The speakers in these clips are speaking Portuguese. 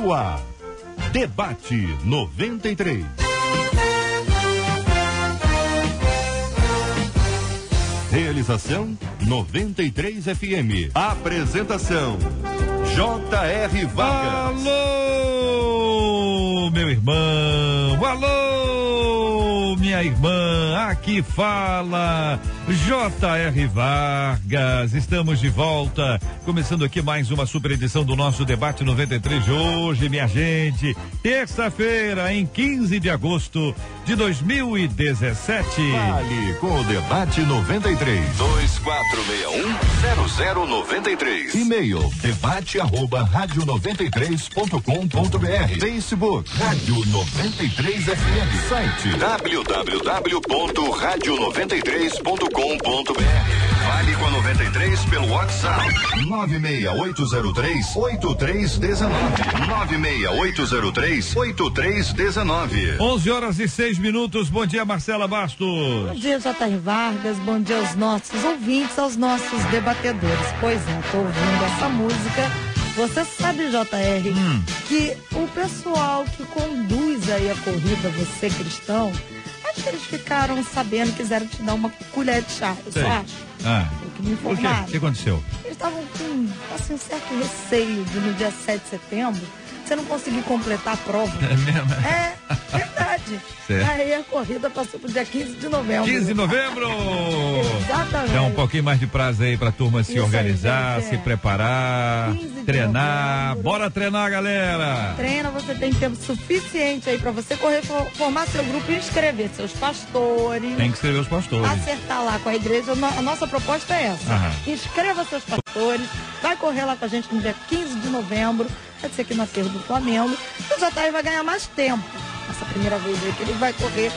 no ar. Debate 93. Realização 93 FM. Apresentação J.R. Vargas. Alô, meu irmão. Alô, minha irmã. Aqui fala J.R. Vargas. Estamos de volta, começando aqui mais uma super edição do nosso Debate 93 de hoje, minha gente. Terça-feira, em 15 de agosto de 2017. Fale com o Debate 93. 2461-0093. E-mail debate@radio93.com.br. Facebook Rádio 93 FM. Site www.radio93.com.br. Fale com a 93 pelo WhatsApp 96803-8319. 96803-8319. 11h06. Bom dia, Marcela Bastos. Bom dia, J.R. Vargas. Bom dia aos nossos ouvintes, aos nossos debatedores. Pois é, tô ouvindo essa música. Você sabe, J.R., que o pessoal que conduz aí a corrida, você cristão, acho que eles ficaram sabendo, quiseram te dar uma colher de chá. Eu só acho. O que me informaram. O que aconteceu? Eles estavam com, assim, um certo receio de no dia 7 de setembro você não conseguir completar a prova. É mesmo? É verdade. Certo. Aí a corrida passou pro dia 15 de novembro. 15 de novembro! Exatamente. Dá um pouquinho mais de prazo aí pra turma se Isso organizar, aí, gente, se preparar, 15 de treinar. novembro. Bora treinar, galera! Treina, você tem tempo suficiente aí pra você correr, formar seu grupo e inscrever seus pastores. Tem que escrever os pastores. Acertar lá com a igreja. A nossa proposta é essa. Aham. Inscreva seus pastores. Vai correr lá com a gente no dia 15 de novembro. Pode ser aqui na Feira do Flamengo. O JR vai ganhar mais tempo. Essa primeira vez aí que ele vai correr.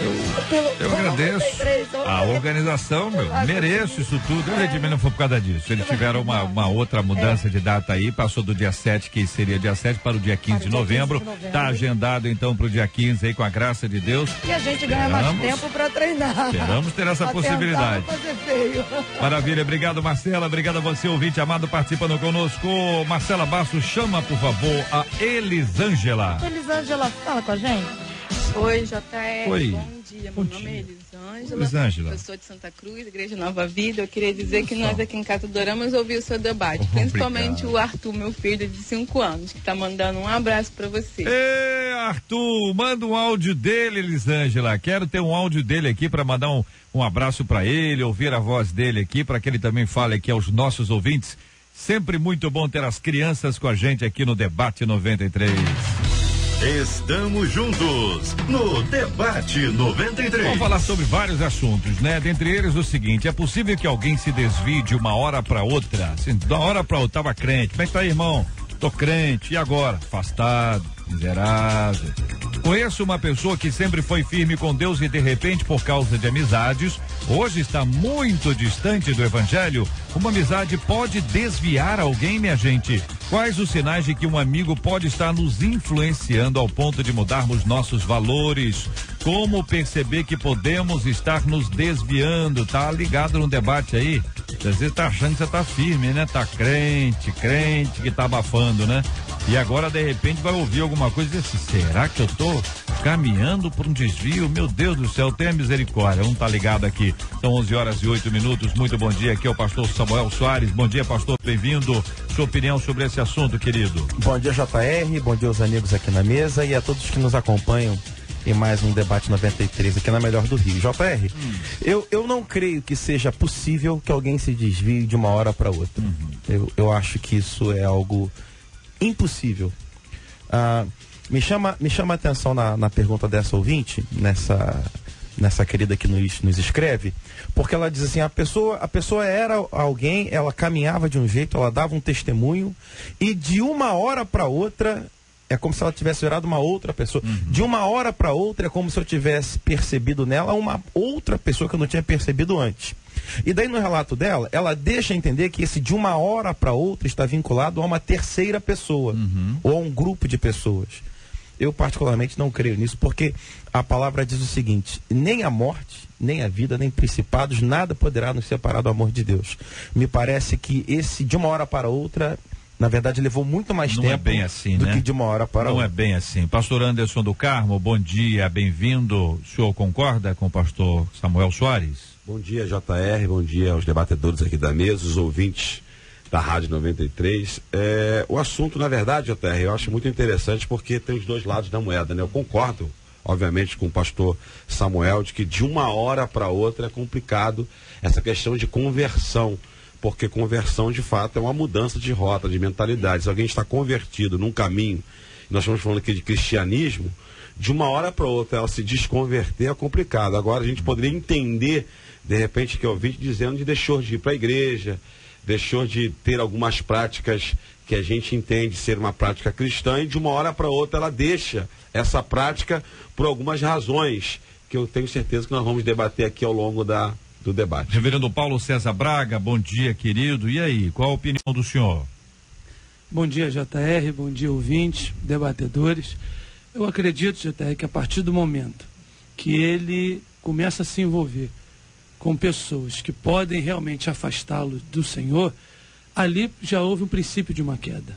Eu agradeço 93, a organização, mereço isso tudo. Eu redimi não foi por causa disso. Eles tiveram uma outra mudança de data aí, passou do dia 7, que seria dia 7, para o dia 15 de novembro. Tá agendado então para o dia 15 aí, com a graça de Deus. E a gente ganha mais tempo para treinar. Esperamos ter essa possibilidade. Fazer feio. Maravilha, obrigado, Marcela, obrigado a você, ouvinte amado, participando conosco. Marcela Bastos, chama por favor a Elisângela. Elisângela, fala com a gente. Oi, JR. Oi. Bom dia. Meu nome é Elisângela. Elisângela. Eu sou de Santa Cruz, Igreja Nova Vida. Eu queria dizer que nós aqui em casa adoramos ouvir o seu debate. Principalmente o Arthur, meu filho de 5 anos, que tá mandando um abraço pra você. Ei, Arthur, manda um áudio dele, Elisângela. Quero ter um áudio dele aqui para mandar um abraço para ele, ouvir a voz dele aqui, para que ele também fale aqui aos nossos ouvintes. Sempre muito bom ter as crianças com a gente aqui no Debate 93. Estamos juntos no Debate 93. Vamos falar sobre vários assuntos, né? Dentre eles o seguinte: é possível que alguém se desvie de uma hora para outra? Assim, de uma hora para outra, tava crente. Como é que tá aí, irmão? Tô crente. E agora? Afastado, miserável. Conheço uma pessoa que sempre foi firme com Deus e de repente, por causa de amizades, hoje está muito distante do evangelho. Uma amizade pode desviar alguém, minha gente? Quais os sinais de que um amigo pode estar nos influenciando ao ponto de mudarmos nossos valores? Como perceber que podemos estar nos desviando? Tá ligado no debate aí? Às vezes tá achando que você tá firme, né? Tá crente, que tá abafando, né? E agora, de repente, vai ouvir alguma coisa e dizer assim, será que eu tô caminhando por um desvio? Meu Deus do céu, tenha misericórdia. Um tá ligado aqui. São 11h08. Muito bom dia. Aqui é o pastor Samuel Soares. Bom dia, pastor. Bem-vindo. Sua opinião sobre esse assunto, querido. Bom dia, JR. Bom dia aos amigos aqui na mesa e a todos que nos acompanham em mais um Debate 93 aqui na Melhor do Rio. JR, eu não creio que seja possível que alguém se desvie de uma hora para outra. Eu acho que isso é algo impossível. Me chama a atenção na pergunta dessa ouvinte, nessa querida que nos escreve, porque ela diz assim, a pessoa era alguém, ela caminhava de um jeito, ela dava um testemunho, e de uma hora para outra é como se ela tivesse virado uma outra pessoa. De uma hora para outra é como se eu tivesse percebido nela uma outra pessoa que eu não tinha percebido antes. E daí no relato dela, ela deixa entender que esse de uma hora para outra está vinculado a uma terceira pessoa, ou a um grupo de pessoas. Eu particularmente não creio nisso, porque a palavra diz o seguinte, nem a morte, nem a vida, nem principados, nada poderá nos separar do amor de Deus. Me parece que esse de uma hora para outra Na verdade, levou muito mais Não tempo é bem assim, do né? que de uma hora para outra. Não é bem assim. Pastor Anderson do Carmo, bom dia, bem-vindo. O senhor concorda com o pastor Samuel Soares? Bom dia, JR, bom dia aos debatedores aqui da mesa, os ouvintes da Rádio 93. O assunto, na verdade, JR, eu acho muito interessante porque tem os dois lados da moeda, né? Eu concordo, obviamente, com o pastor Samuel, de que de uma hora para outra é complicado essa questão de conversão, porque conversão, de fato, é uma mudança de rota, de mentalidade. Se alguém está convertido num caminho, nós estamos falando aqui de cristianismo, de uma hora para outra ela se desconverter é complicado. Agora a gente poderia entender, de repente, que o ouvinte dizendo de deixou de ir para a igreja, deixou de ter algumas práticas que a gente entende ser uma prática cristã, e de uma hora para outra ela deixa essa prática por algumas razões que eu tenho certeza que nós vamos debater aqui ao longo do debate. Reverendo Paulo César Braga, bom dia, querido. E aí, qual a opinião do senhor? Bom dia, JR, bom dia, ouvintes, debatedores. Eu acredito, JR, que a partir do momento que ele começa a se envolver com pessoas que podem realmente afastá-lo do Senhor, ali já houve um princípio de uma queda.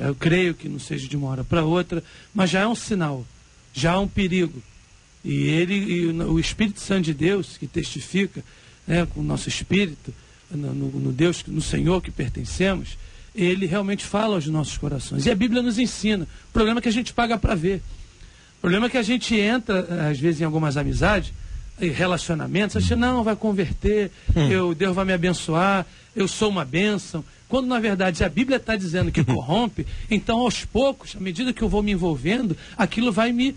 Eu creio que não seja de uma hora para outra, mas já é um sinal, já há um perigo. E o Espírito Santo de Deus, que testifica, né, com o nosso espírito, no Deus, no Senhor que pertencemos, ele realmente fala aos nossos corações. E a Bíblia nos ensina. O problema é que a gente paga para ver. O problema é que a gente entra, às vezes, em algumas amizades, relacionamentos, acha, não, vai converter, Deus vai me abençoar, eu sou uma bênção. Quando, na verdade, a Bíblia está dizendo que corrompe, então, aos poucos, à medida que eu vou me envolvendo, aquilo vai me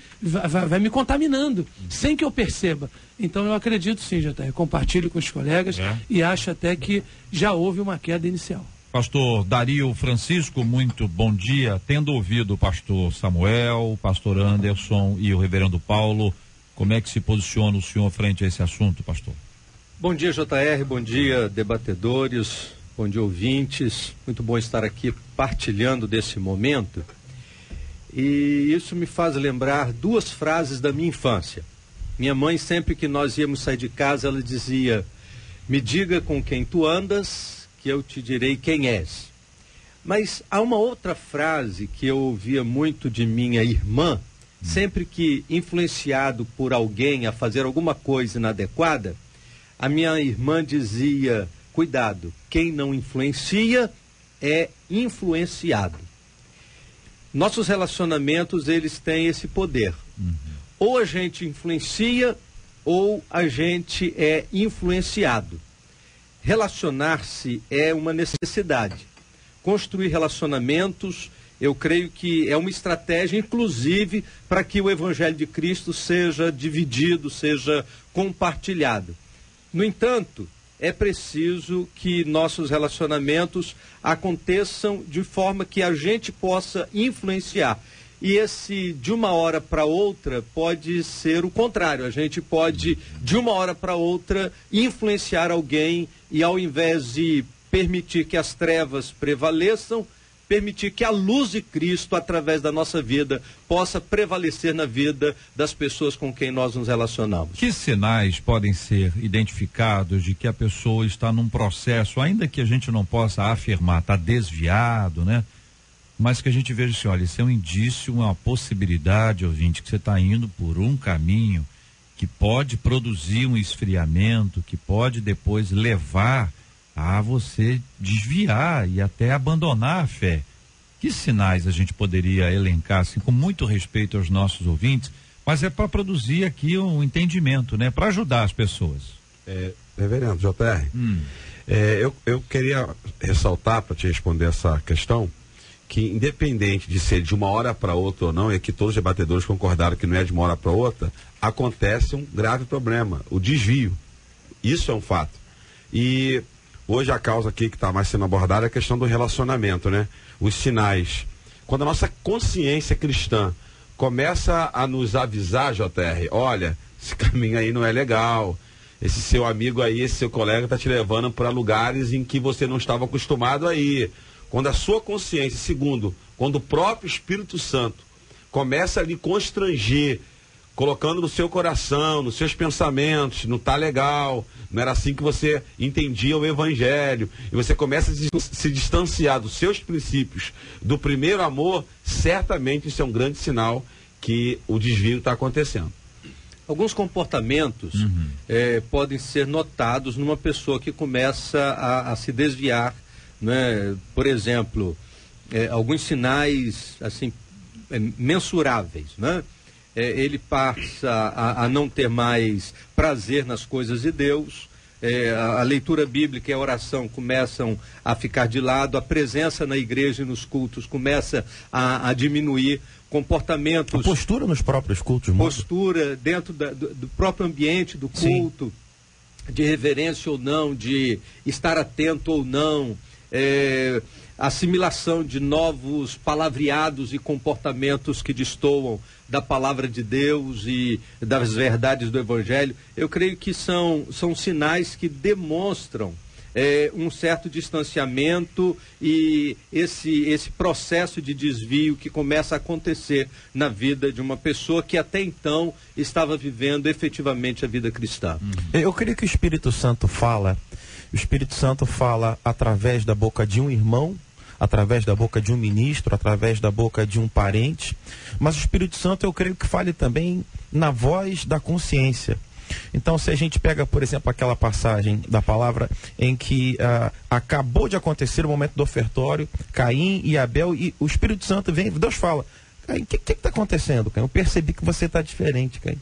contaminando, sem que eu perceba. Então, eu acredito sim, JR, compartilho com os colegas e acho até que já houve uma queda inicial. Pastor Dario Francisco, muito bom dia. Tendo ouvido o pastor Samuel, o pastor Anderson e o reverendo Paulo, como é que se posiciona o senhor frente a esse assunto, pastor? Bom dia, JR, bom dia, debatedores, bom dia, ouvintes. Muito bom estar aqui partilhando desse momento. E isso me faz lembrar duas frases da minha infância. Minha mãe, sempre que nós íamos sair de casa, ela dizia: me diga com quem tu andas, que eu te direi quem és. Mas há uma outra frase que eu ouvia muito de minha irmã, sempre que influenciado por alguém a fazer alguma coisa inadequada, a minha irmã dizia: cuidado, quem não influencia é influenciado. Nossos relacionamentos, eles têm esse poder. Ou a gente influencia, ou a gente é influenciado. Relacionar-se é uma necessidade. Construir relacionamentos, eu creio que é uma estratégia, inclusive, para que o Evangelho de Cristo seja dividido, seja compartilhado. No entanto, é preciso que nossos relacionamentos aconteçam de forma que a gente possa influenciar. E esse de uma hora para outra pode ser o contrário. A gente pode, de uma hora para outra, influenciar alguém e, ao invés de permitir que as trevas prevaleçam, permitir que a luz de Cristo, através da nossa vida, possa prevalecer na vida das pessoas com quem nós nos relacionamos. Que sinais podem ser identificados de que a pessoa está num processo, ainda que a gente não possa afirmar, está desviado, né? Mas que a gente veja assim, olha, isso é um indício, uma possibilidade, ouvinte, que você está indo por um caminho que pode produzir um esfriamento, que pode depois levar a você desviar e até abandonar a fé. Que sinais a gente poderia elencar, assim, com muito respeito aos nossos ouvintes, mas é para produzir aqui um entendimento, né? Para ajudar as pessoas. Reverendo JR, eu queria ressaltar, para te responder essa questão, que independente de ser de uma hora para outra ou não, e aqui todos os debatedores concordaram que não é de uma hora para outra, acontece um grave problema, o desvio. Isso é um fato. E hoje a causa aqui que está mais sendo abordada é a questão do relacionamento, né? Os sinais. Quando a nossa consciência cristã começa a nos avisar, JR, olha, esse caminho aí não é legal, esse seu amigo aí, esse seu colega está te levando para lugares em que você não estava acostumado a ir. Quando a sua consciência, segundo, quando o próprio Espírito Santo começa a lhe constranger colocando no seu coração, nos seus pensamentos, não tá legal, não era assim que você entendia o evangelho, e você começa a se distanciar dos seus princípios, do primeiro amor, certamente isso é um grande sinal que o desvio está acontecendo. Alguns comportamentos podem ser notados numa pessoa que começa a se desviar, né? Por exemplo, alguns sinais assim mensuráveis, né? Ele passa a não ter mais prazer nas coisas de Deus, a leitura bíblica e a oração começam a ficar de lado, a presença na igreja e nos cultos começa a diminuir, comportamentos... A postura nos próprios cultos muda. Postura dentro do próprio ambiente do culto, sim, de reverência ou não, de estar atento ou não, assimilação de novos palavreados e comportamentos que destoam da palavra de Deus e das verdades do Evangelho. Eu creio que são sinais que demonstram um certo distanciamento e esse processo de desvio que começa a acontecer na vida de uma pessoa que até então estava vivendo efetivamente a vida cristã. Eu creio que o Espírito Santo fala através da boca de um irmão, através da boca de um ministro, através da boca de um parente, mas o Espírito Santo eu creio que fale também na voz da consciência. Então, se a gente pega, por exemplo, aquela passagem da palavra em que acabou de acontecer o momento do ofertório, Caim e Abel, e o Espírito Santo vem, Deus fala, Caim, o que está acontecendo, Caim? Eu percebi que você está diferente, Caim.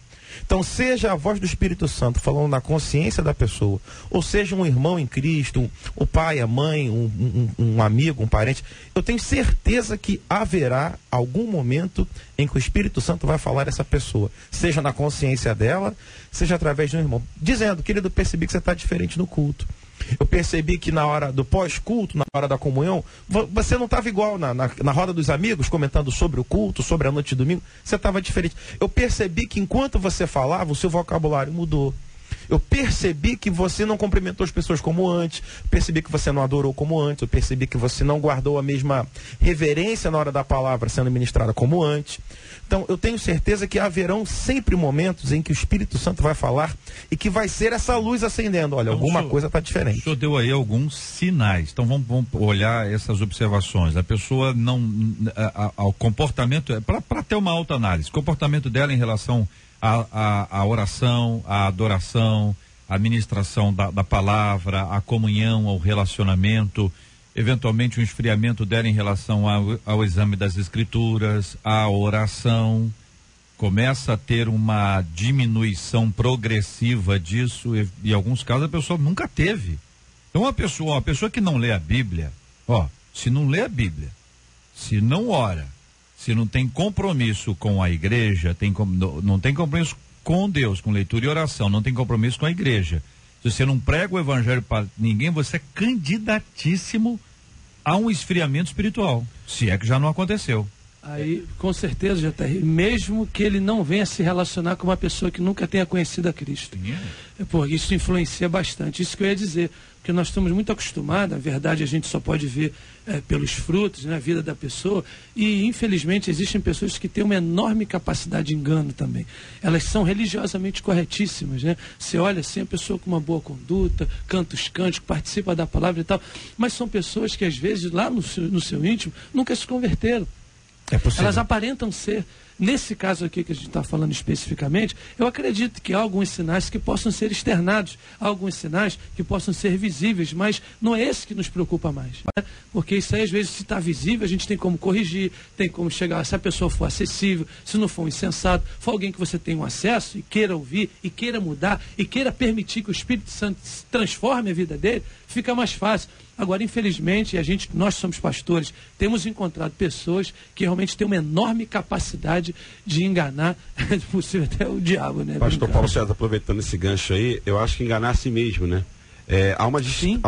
Então, seja a voz do Espírito Santo falando na consciência da pessoa, ou seja um irmão em Cristo, o pai, a mãe, um amigo, um parente, eu tenho certeza que haverá algum momento em que o Espírito Santo vai falar essa pessoa, seja na consciência dela, seja através de um irmão, dizendo, querido, eu percebi que você está diferente no culto. Eu percebi que na hora do pós-culto, na hora da comunhão, você não estava igual na roda dos amigos, comentando sobre o culto, sobre a noite de domingo, você estava diferente. Eu percebi que enquanto você falava, o seu vocabulário mudou. Eu percebi que você não cumprimentou as pessoas como antes, percebi que você não adorou como antes, eu percebi que você não guardou a mesma reverência na hora da palavra sendo ministrada como antes. Então, eu tenho certeza que haverão sempre momentos em que o Espírito Santo vai falar e que vai ser essa luz acendendo. Olha, então, alguma coisa está diferente. O senhor deu aí alguns sinais. Então, vamos olhar essas observações. A pessoa não... o comportamento... Para ter uma autoanálise, o comportamento dela em relação a oração, a adoração, a ministração da palavra, a comunhão, ao relacionamento, eventualmente um esfriamento dela em relação ao exame das escrituras, a oração, começa a ter uma diminuição progressiva disso, e em alguns casos a pessoa nunca teve. Então uma pessoa que não lê a Bíblia, se não lê a Bíblia, se não ora, se não tem compromisso com a igreja, não tem compromisso com Deus, com leitura e oração, não tem compromisso com a igreja. Se você não prega o evangelho para ninguém, você é candidatíssimo a um esfriamento espiritual, se é que já não aconteceu. Aí, com certeza, JR, mesmo que ele não venha se relacionar com uma pessoa que nunca tenha conhecido a Cristo. Porque isso influencia bastante. Isso que eu ia dizer, porque nós estamos muito acostumados, na verdade a gente só pode ver pelos frutos, na vida da pessoa, e infelizmente existem pessoas que têm uma enorme capacidade de engano também. Elas são religiosamente corretíssimas, né? Você olha assim, a pessoa com uma boa conduta, canta os cânticos, participa da palavra e tal, mas são pessoas que às vezes lá no seu íntimo nunca se converteram. Elas aparentam ser. Nesse caso aqui que a gente está falando especificamente, eu acredito que há alguns sinais que possam ser externados, há alguns sinais que possam ser visíveis, mas não é esse que nos preocupa mais. Né? Porque isso aí, às vezes, se está visível, a gente tem como corrigir, tem como chegar, se a pessoa for acessível, se não for um insensato, for alguém que você tem um acesso e queira ouvir, e queira mudar, e queira permitir que o Espírito Santo transforme a vida dele, fica mais fácil. Agora, infelizmente, nós somos pastores, temos encontrado pessoas que realmente têm uma enorme capacidade de enganar, é possível até o diabo, né? Pastor Paulo César, aproveitando esse gancho aí, eu acho que enganar a si mesmo, né? Há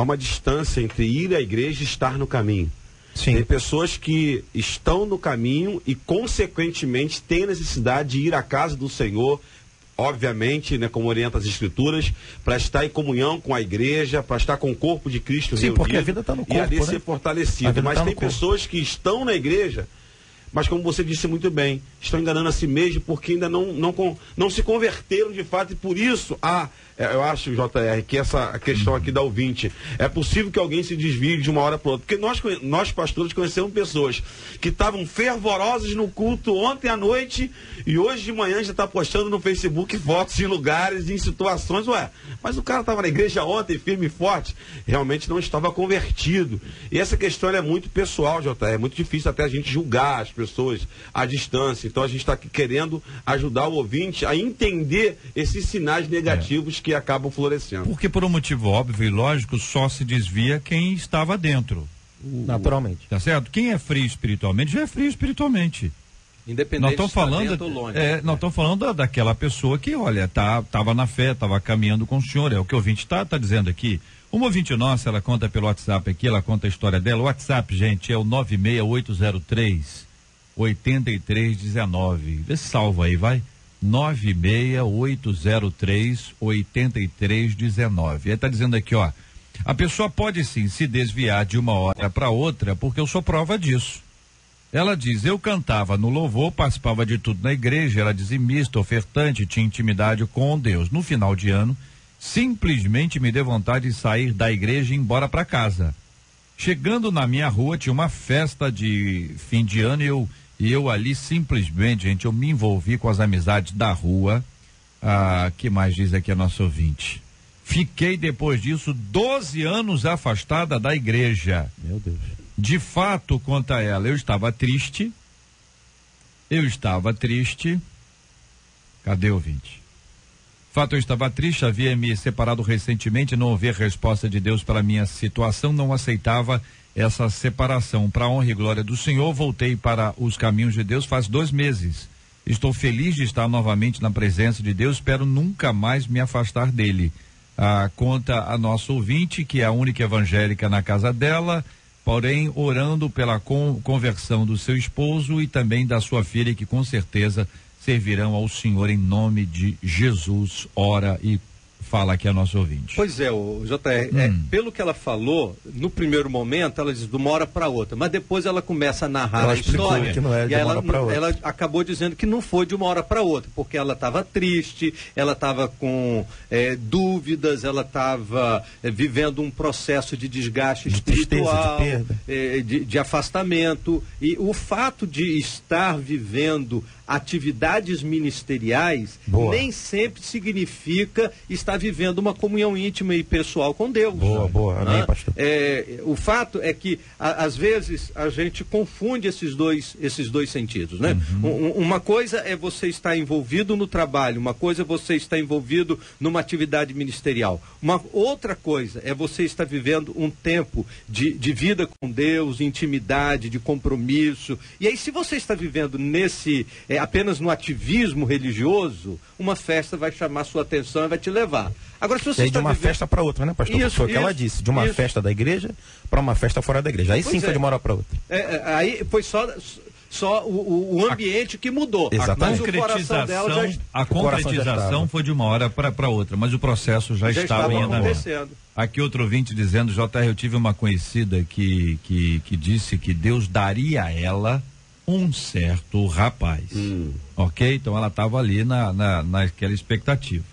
uma distância entre ir à igreja e estar no caminho. Sim. Tem pessoas que estão no caminho e, consequentemente, têm necessidade de ir à casa do Senhor, obviamente, né, como orienta as escrituras, para estar em comunhão com a igreja, para estar com o corpo de Cristo reunido, porque a vida está no corpo, e ali, né, ser fortalecido. Mas tá tem pessoas que estão na igreja, mas como você disse muito bem, estão enganando a si mesmos porque ainda não se converteram de fato, e por isso eu acho, JR, que essa questão aqui da ouvinte, é possível que alguém se desvie de uma hora para outra, porque nós pastores conhecemos pessoas que estavam fervorosas no culto ontem à noite e hoje de manhã já está postando no Facebook fotos em lugares, em situações, mas o cara estava na igreja ontem firme e forte, realmente não estava convertido. E essa questão é muito pessoal, JR, é muito difícil até a gente julgar as pessoas à distância, então a gente está aqui querendo ajudar o ouvinte a entender esses sinais negativos que acabam florescendo. Porque por um motivo óbvio e lógico, só se desvia quem estava dentro. Naturalmente. Tá certo? Quem é frio espiritualmente, já é frio espiritualmente. Independente nós estamos falando, longe, nós estamos falando daquela pessoa que, olha, estava na fé, estava caminhando com o senhor, é o que o ouvinte está dizendo aqui. Uma ouvinte nossa, ela conta pelo WhatsApp aqui, ela conta a história dela. O WhatsApp, gente, é o 96803-8319. Vê se salva aí, vai. 96803-8319. Ele está dizendo aqui, ó, a pessoa pode sim se desviar de uma hora para outra, porque eu sou prova disso. Ela diz, eu cantava no louvor, participava de tudo na igreja, era dizimista, ofertante, tinha intimidade com Deus. No final de ano, simplesmente me deu vontade de sair da igreja e ir embora para casa. Chegando na minha rua, tinha uma festa de fim de ano e eu ali simplesmente, gente, eu me envolvi com as amizades da rua. Que mais diz aqui a nossa ouvinte? Fiquei depois disso 12 anos afastada da igreja. Meu Deus. De fato, conta ela, eu estava triste. Cadê o ouvinte? De fato, eu estava triste, havia me separado recentemente, não houve resposta de Deus para minha situação, não aceitava essa separação. Para a honra e glória do Senhor, voltei para os caminhos de Deus faz 2 meses. Estou feliz de estar novamente na presença de Deus, espero nunca mais me afastar dele. Conta a nossa ouvinte, que é a única evangélica na casa dela, porém orando pela conversão do seu esposo e também da sua filha, que com certeza servirão ao Senhor em nome de Jesus. Ora e fala aqui a nossa ouvinte. Pois é, o JR, pelo que ela falou, no primeiro momento ela diz de uma hora para outra, mas depois ela começa a narrar a história que não é de e uma hora para outra. Ela acabou dizendo que não foi de uma hora para outra, porque ela estava triste, ela estava com dúvidas, ela estava vivendo um processo de desgaste espiritual, de afastamento, e o fato de estar vivendo atividades ministeriais nem sempre significa estar vivendo uma comunhão íntima e pessoal com Deus. Boa, amém, pastor. O fato é que às vezes a gente confunde esses dois sentidos, né? Uma coisa é você estar envolvido no trabalho, uma coisa é você estar envolvido numa atividade ministerial, uma outra coisa é você estar vivendo um tempo de vida com Deus, intimidade, de compromisso. E aí, se você está vivendo apenas no ativismo religioso, uma festa vai chamar sua atenção e vai te levar. Agora, se você de uma festa para outra, né, pastor? Foi o que ela disse, de uma festa da igreja para uma festa fora da igreja. Aí sim foi de uma hora para outra. Aí foi só o ambiente que mudou. Exatamente. A concretização foi de uma hora para outra, mas o processo já estava em andamento. Aqui outro ouvinte dizendo, JR, eu tive uma conhecida que disse que Deus daria a ela um certo rapaz. Ok? Então ela estava ali naquela expectativa.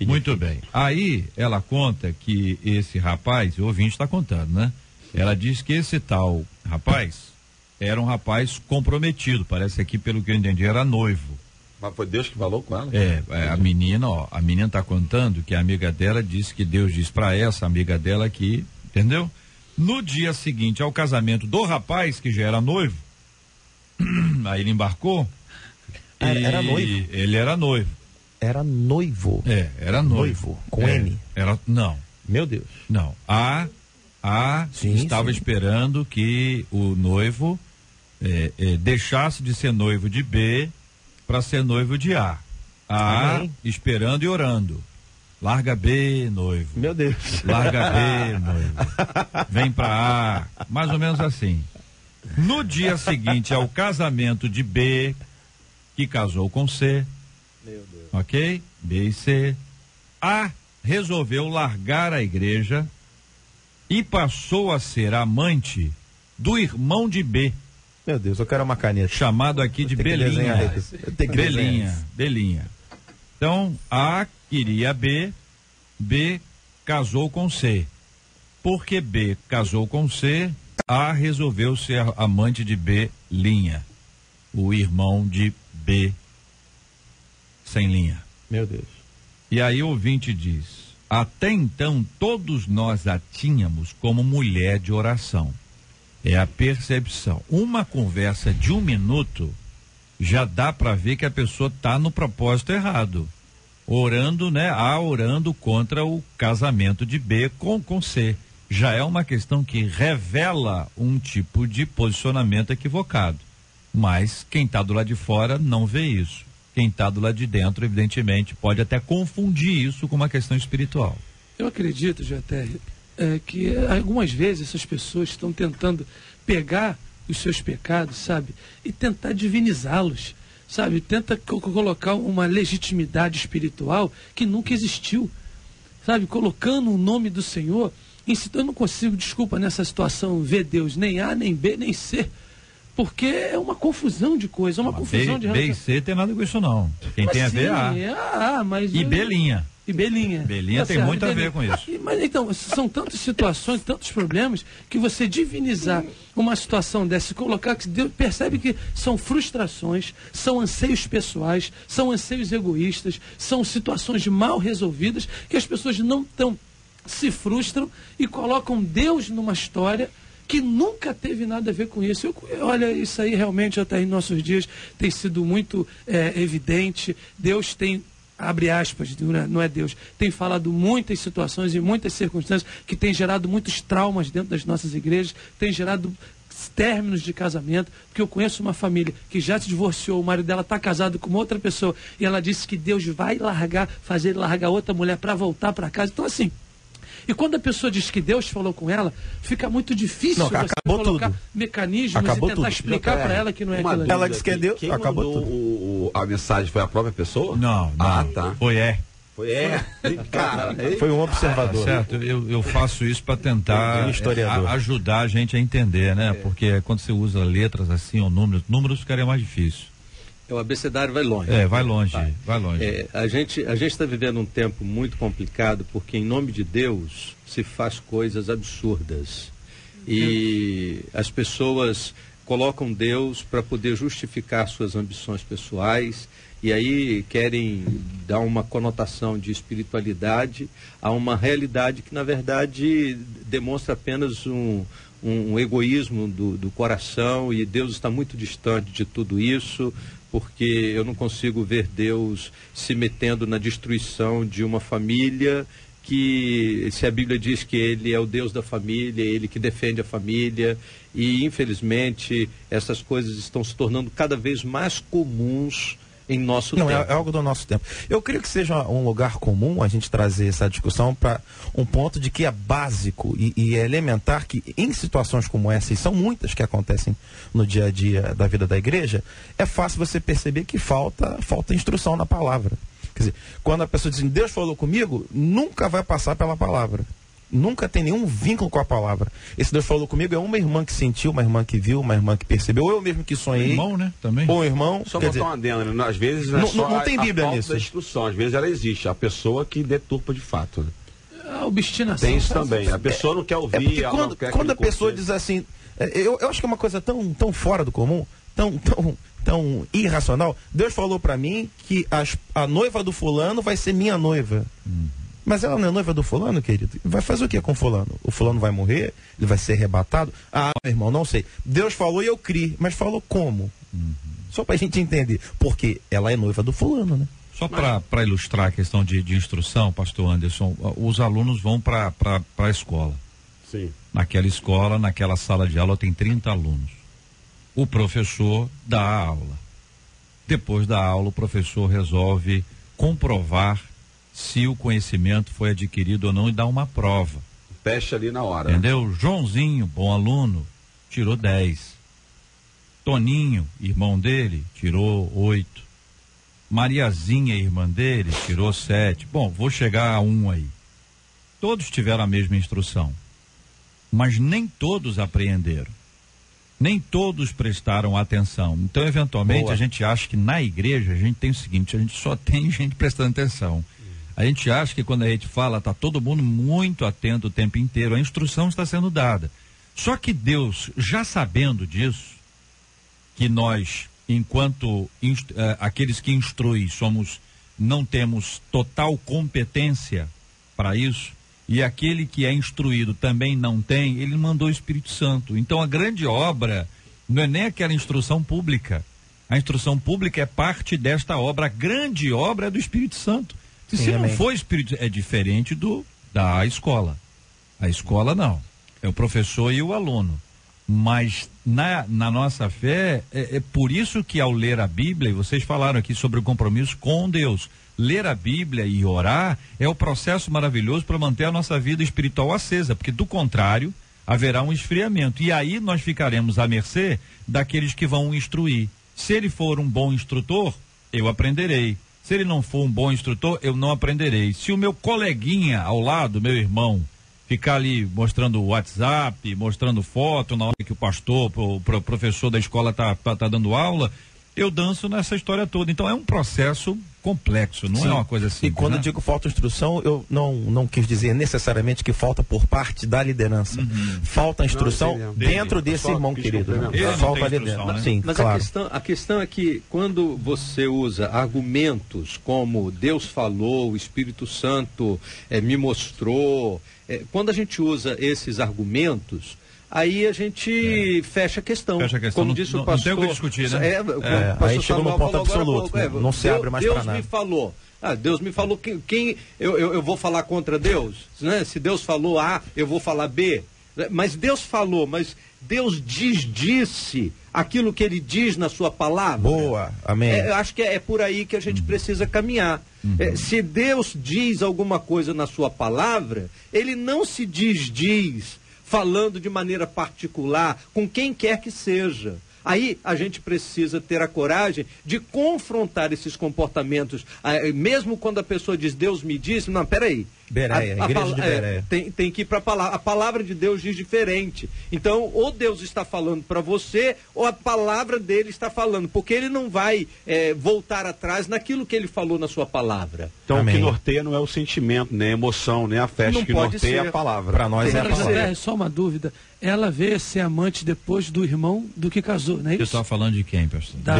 Muito bem. Aí ela conta que esse rapaz, o ouvinte está contando, né? Ela diz que esse tal rapaz era um rapaz comprometido, parece aqui, pelo que eu entendi, era noivo. Mas foi Deus que falou com ela? A menina está contando que a amiga dela disse que Deus disse para essa amiga dela que, entendeu? No dia seguinte ao casamento do rapaz, que já era noivo, aí ele embarcou. Era noivo? Ele era noivo. Era noivo? Era noivo. Com N? Não. Meu Deus. Não. Estava esperando que o noivo deixasse de ser noivo de B para ser noivo de A. Esperando e orando. Larga B, noivo. Meu Deus. Larga B, noivo. Vem para A. Mais ou menos assim. No dia seguinte ao casamento de B, que casou com C. Meu Deus. Ok? B e C. A resolveu largar a igreja e passou a ser amante do irmão de B. Meu Deus, eu quero uma caneta. Chamado aqui de Belinha. Belinha. Então, A queria B, B casou com C. Porque B casou com C, A resolveu ser amante de B, linha. O irmão de B, sem linha. Meu Deus. E aí o ouvinte diz: até então todos nós a tínhamos como mulher de oração. É a percepção. Uma conversa de 1 minuto já dá para ver que a pessoa está no propósito errado. Orando, né? A orando contra o casamento de B com C. Já é uma questão que revela um tipo de posicionamento equivocado. Mas quem está do lado de fora não vê isso. Quem está do lado de dentro, evidentemente, pode até confundir isso com uma questão espiritual. Eu acredito, JR, que algumas vezes essas pessoas estão tentando pegar os seus pecados, sabe? E tentar divinizá-los, sabe? Tenta colocar uma legitimidade espiritual que nunca existiu, sabe? Colocando o nome do Senhor. Eu não consigo, desculpa, nessa situação, ver Deus nem A, nem B, nem C. Porque é uma confusão de coisas, é uma confusão de relação. B e C tem nada com isso, não. Quem tem a ver é A. Mas e Belinha. E Belinha. Belinha tem muito a ver com isso. Mas então, são tantas situações, tantos problemas, que você divinizar uma situação dessa e colocar que Deus percebe que são frustrações, são anseios pessoais, são anseios egoístas, são situações mal resolvidas, que as pessoas não se frustram e colocam Deus numa história que nunca teve nada a ver com isso. Olha, isso aí realmente até em nossos dias tem sido muito evidente. Deus tem, abre aspas, não é Deus, tem falado muitas situações e muitas circunstâncias que tem gerado muitos traumas dentro das nossas igrejas, tem gerado términos de casamento, porque eu conheço uma família que já se divorciou, o marido dela está casado com uma outra pessoa e ela disse que Deus vai fazer ele largar outra mulher para voltar para casa. Então assim, e quando a pessoa diz que Deus falou com ela, fica muito difícil você colocar mecanismos e tentar explicar para ela que não é aquilo ali. Ela disse que é Deus, quem acabou tudo. A mensagem foi a própria pessoa? Não. Ah, tá. Foi Cara, foi um observador. Certo, eu faço isso para tentar ajudar a gente a entender, né? Porque quando você usa letras assim ou números ficaria mais difícil. O abecedário vai longe. Vai longe. A gente está vivendo um tempo muito complicado porque em nome de Deus se faz coisas absurdas. E as pessoas colocam Deus para poder justificar suas ambições pessoais e aí querem dar uma conotação de espiritualidade a uma realidade que na verdade demonstra apenas um egoísmo do coração, e Deus está muito distante de tudo isso, porque eu não consigo ver Deus se metendo na destruição de uma família que, se a Bíblia diz que Ele é o Deus da família, Ele que defende a família, e infelizmente essas coisas estão se tornando cada vez mais comuns em nosso tempo. É algo do nosso tempo. Eu creio que seja um lugar comum a gente trazer essa discussão para um ponto de que é básico e é elementar que em situações como essa, e são muitas que acontecem no dia a dia da vida da igreja, é fácil você perceber que falta instrução na palavra. Quer dizer, quando a pessoa diz, Deus falou comigo, nunca vai passar pela palavra. Nunca tem nenhum vínculo com a palavra. Esse Deus falou comigo é uma irmã que sentiu, uma irmã que viu, uma irmã que percebeu, ou eu mesmo que sonhei. Um irmão, né? Também. Ou um irmão. Só botar uma adenda, né? Às vezes não tem Bíblia falta nisso. Da instrução, às vezes ela existe, a pessoa que deturpa de fato. Né? A obstinação. Tem isso também. A pessoa não quer ouvir, ela não quer. Quando a pessoa diz assim, eu acho que é uma coisa tão fora do comum, tão irracional. Deus falou pra mim que a noiva do fulano vai ser minha noiva. Mas ela não é noiva do fulano, querido? Vai fazer o que com o fulano? O fulano vai morrer? Ele vai ser arrebatado? Ah, meu irmão, não sei. Deus falou e eu criei, mas falou como? Só pra gente entender. Porque ela é noiva do fulano, né? Só para ilustrar a questão de instrução, pastor Anderson, os alunos vão para a escola. Sim. Naquela escola, naquela sala de aula tem 30 alunos. O professor dá a aula. Depois da aula, o professor resolve comprovar se o conhecimento foi adquirido ou não e dá uma prova. Teste ali na hora. Entendeu? Joãozinho, bom aluno, tirou 10. Toninho, irmão dele, tirou 8. Mariazinha, irmã dele, tirou 7. Bom, vou chegar a 1 aí. Todos tiveram a mesma instrução, mas nem todos apreenderam. Nem todos prestaram atenção. Então, eventualmente, Boa. a gente acha que na igreja a gente tem o seguinte, a gente só tem gente prestando atenção. A gente acha que quando a gente fala, está todo mundo muito atento o tempo inteiro, a instrução está sendo dada. Só que Deus, já sabendo disso, que nós, enquanto aqueles que instruem, não temos total competência para isso, e aquele que é instruído também não tem, ele mandou o Espírito Santo. Então a grande obra não é nem aquela instrução pública. A instrução pública é parte desta obra. A grande obra é do Espírito Santo. E se não for Espírito, é diferente da escola. A escola não. É o professor e o aluno. Mas na nossa fé, é por isso que ao ler a Bíblia, e vocês falaram aqui sobre o compromisso com Deus, ler a Bíblia e orar é o processo maravilhoso para manter a nossa vida espiritual acesa, porque do contrário, haverá um esfriamento. E aí nós ficaremos à mercê daqueles que vão instruir. Se ele for um bom instrutor, eu aprenderei. Se ele não for um bom instrutor, eu não aprenderei. Se o meu coleguinha ao lado, meu irmão, ficar ali mostrando WhatsApp, mostrando foto na hora que o pastor, o professor da escola tá dando aula, eu danço nessa história toda. Então é um processo complexo, não é uma coisa simples. E quando eu digo falta instrução, eu não quis dizer necessariamente que falta por parte da liderança. Falta instrução dentro desse irmão querido. Falta ali dentro. Né? Sim, mas claro. a questão é que quando você usa argumentos como Deus falou, o Espírito Santo me mostrou, quando a gente usa esses argumentos, aí a gente fecha a questão. Como disse o pastor. Não tem o que discutir, né? Aí chegou no ponto absoluto. Não se abre mais para nada. Deus me falou. Deus me falou quem eu vou falar contra Deus, né? Se Deus falou A, eu vou falar B. Mas Deus falou, mas Deus disse aquilo que ele diz na sua palavra. Boa, amém. Eu acho que é por aí que a gente precisa caminhar. Se Deus diz alguma coisa na sua palavra, ele não se diz falando de maneira particular com quem quer que seja. Aí a gente precisa ter a coragem de confrontar esses comportamentos, mesmo quando a pessoa diz Deus me disse, não, peraí. Bereia, igreja de Bereia. Tem que ir para a palavra. A palavra de Deus diz diferente. Então, ou Deus está falando para você, ou a palavra dele está falando, porque ele não vai voltar atrás naquilo que ele falou na sua palavra. Então, o que norteia não é o sentimento, nem a emoção, nem a fé, que norteia a palavra. Para nós é a palavra. Só uma dúvida. Ela veio ser amante depois do irmão do que casou, não é isso? Você está falando de quem, pastor? Da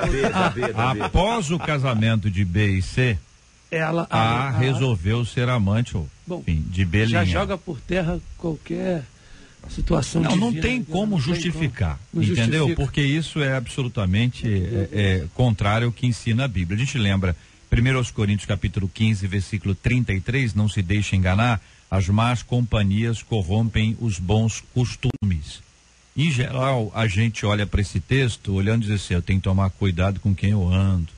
B. Após o casamento de B e C, ela resolveu ser amante, de B. Já joga por terra qualquer situação. Não tem como justificar, entendeu? Porque isso é absolutamente contrário ao que ensina a Bíblia. A gente lembra 1 Coríntios capítulo 15, versículo 33, não se deixe enganar, as más companhias corrompem os bons costumes. Em geral, a gente olha para esse texto, olhando e diz assim, eu tenho que tomar cuidado com quem eu ando.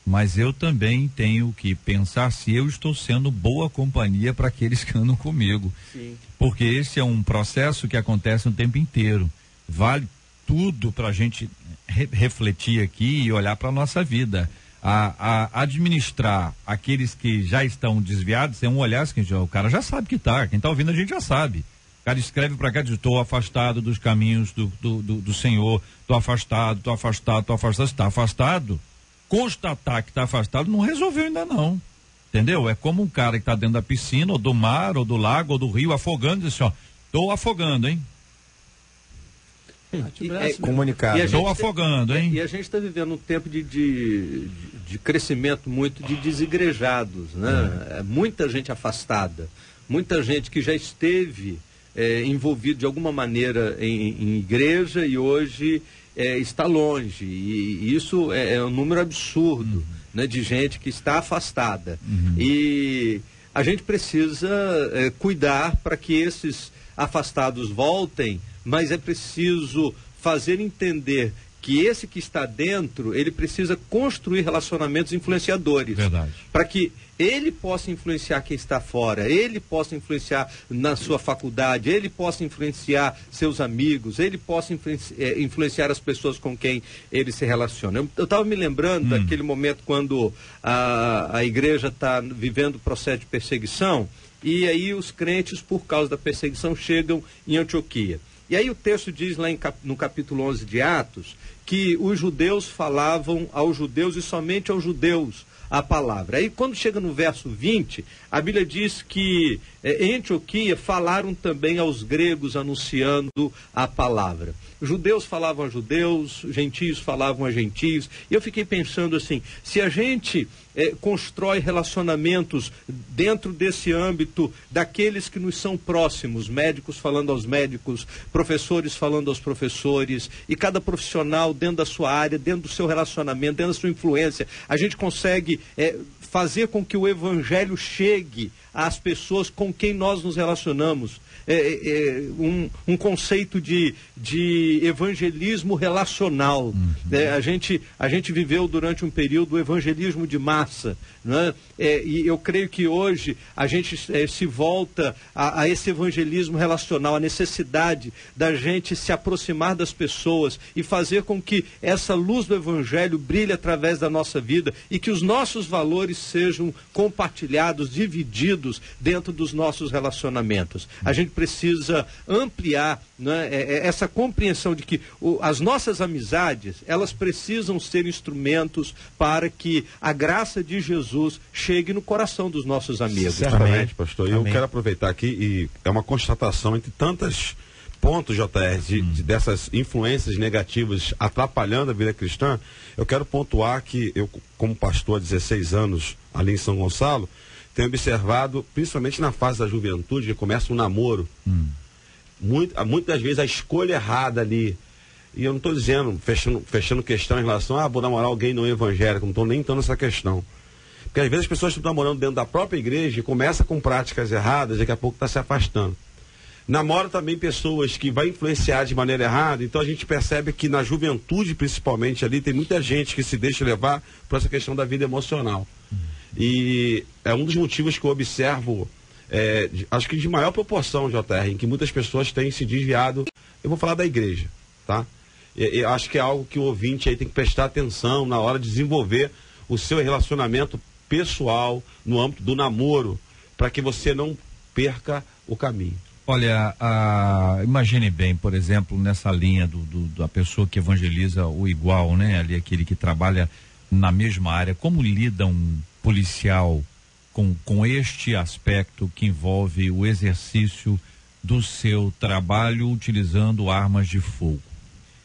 Mas eu também tenho que pensar se eu estou sendo boa companhia para aqueles que andam comigo. Sim. Porque esse é um processo que acontece o tempo inteiro. Vale tudo para a gente refletir aqui e olhar para a nossa vida. A administrar aqueles que já estão desviados, é um olhar assim, o cara já sabe que tá, quem está ouvindo a gente já sabe. O cara escreve para cá, diz, estou afastado dos caminhos do Senhor, estou afastado, está afastado. Constatar que está afastado não resolveu ainda não, entendeu? É como um cara que está dentro da piscina, ou do mar, ou do lago, ou do rio, afogando, diz assim, estou afogando, hein? Comunicado. Estou afogando, hein? E a gente está vivendo um tempo de crescimento muito de desigrejados, né? Muita gente afastada, muita gente que já esteve envolvido de alguma maneira em igreja e hoje está longe. E isso é um número absurdo, né, de gente que está afastada. E a gente precisa cuidar para que esses afastados voltem, mas é preciso fazer entender que esse que está dentro, ele precisa construir relacionamentos influenciadores. Verdade. Para que ele possa influenciar quem está fora, ele possa influenciar na sua faculdade, ele possa influenciar seus amigos, ele possa influenciar as pessoas com quem ele se relaciona. Eu estava me lembrando daquele momento quando a igreja está vivendo o processo de perseguição, e aí os crentes, por causa da perseguição, chegam em Antioquia. E aí o texto diz lá no capítulo 11 de Atos, que os judeus falavam aos judeus e somente aos judeus a palavra. Aí quando chega no verso 20, a Bíblia diz que em Antioquia falaram também aos gregos anunciando a palavra. Os judeus falavam a judeus, gentios falavam a gentios, e eu fiquei pensando assim, se a gente constrói relacionamentos dentro desse âmbito daqueles que nos são próximos, médicos falando aos médicos, professores falando aos professores, e cada profissional dentro da sua área, dentro do seu relacionamento, dentro da sua influência, a gente consegue fazer com que o evangelho chegue às pessoas com quem nós nos relacionamos. Um conceito de evangelismo relacional. A gente viveu durante um período o evangelismo de massa, né? E eu creio que hoje a gente se volta a esse evangelismo relacional, a necessidade da gente se aproximar das pessoas e fazer com que essa luz do evangelho brilhe através da nossa vida e que os nossos valores sejam compartilhados, divididos dentro dos nossos relacionamentos. A gente precisa ampliar, né, essa compreensão de que as nossas amizades, elas precisam ser instrumentos para que a graça de Jesus chegue no coração dos nossos amigos. Certamente, pastor. E eu Amém. quero aproveitar aqui, e é uma constatação entre tantos pontos, JR, dessas influências negativas atrapalhando a vida cristã. Eu quero pontuar que eu, como pastor há 16 anos ali em São Gonçalo, tenho observado, principalmente na fase da juventude, que começa um namoro, muitas das vezes a escolha errada ali. E eu não estou dizendo, fechando questão em relação a vou namorar alguém não evangélico, não estou nem entrando nessa questão. Porque às vezes as pessoas estão namorando dentro da própria igreja e começa com práticas erradas, daqui a pouco está se afastando. Namora também pessoas que vai influenciar de maneira errada, então a gente percebe que na juventude, principalmente ali, tem muita gente que se deixa levar por essa questão da vida emocional. E é um dos motivos que eu observo, acho que de maior proporção, JR, em que muitas pessoas têm se desviado. Eu vou falar da igreja, tá? Eu acho que é algo que o ouvinte aí tem que prestar atenção na hora de desenvolver o seu relacionamento pessoal no âmbito do namoro, para que você não perca o caminho. Olha, imagine bem, por exemplo, nessa linha da pessoa que evangeliza o igual, né? Ali aquele que trabalha na mesma área, como lida um policial com este aspecto que envolve o exercício do seu trabalho utilizando armas de fogo.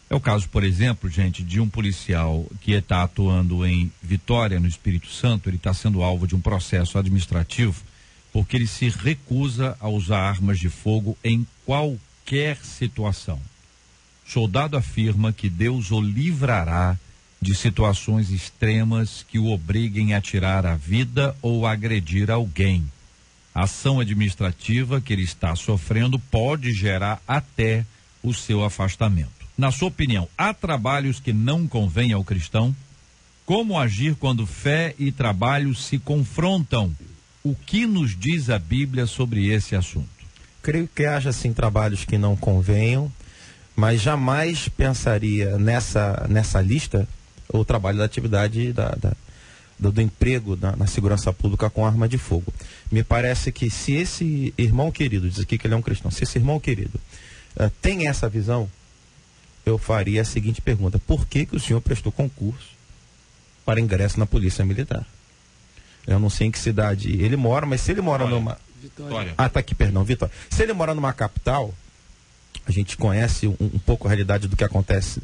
É o caso, por exemplo, gente, de um policial que está atuando em Vitória, no Espírito Santo. Ele está sendo alvo de um processo administrativo porque ele se recusa a usar armas de fogo em qualquer situação. O soldado afirma que Deus o livrará de situações extremas que o obriguem a tirar a vida ou agredir alguém. A ação administrativa que ele está sofrendo pode gerar até o seu afastamento. Na sua opinião, há trabalhos que não convêm ao cristão? Como agir quando fé e trabalho se confrontam? O que nos diz a Bíblia sobre esse assunto? Creio que haja, sim, trabalhos que não convenham, mas jamais pensaria nessa lista o trabalho da atividade do emprego na segurança pública com arma de fogo. Me parece que se esse irmão querido, diz aqui que ele é um cristão, se esse irmão querido tem essa visão, eu faria a seguinte pergunta: por que o senhor prestou concurso para ingresso na Polícia Militar? Eu não sei em que cidade ele mora, mas se ele mora numa... Vitória. Tá aqui, perdão, Vitória. Se ele mora numa capital, a gente conhece um pouco a realidade do que acontece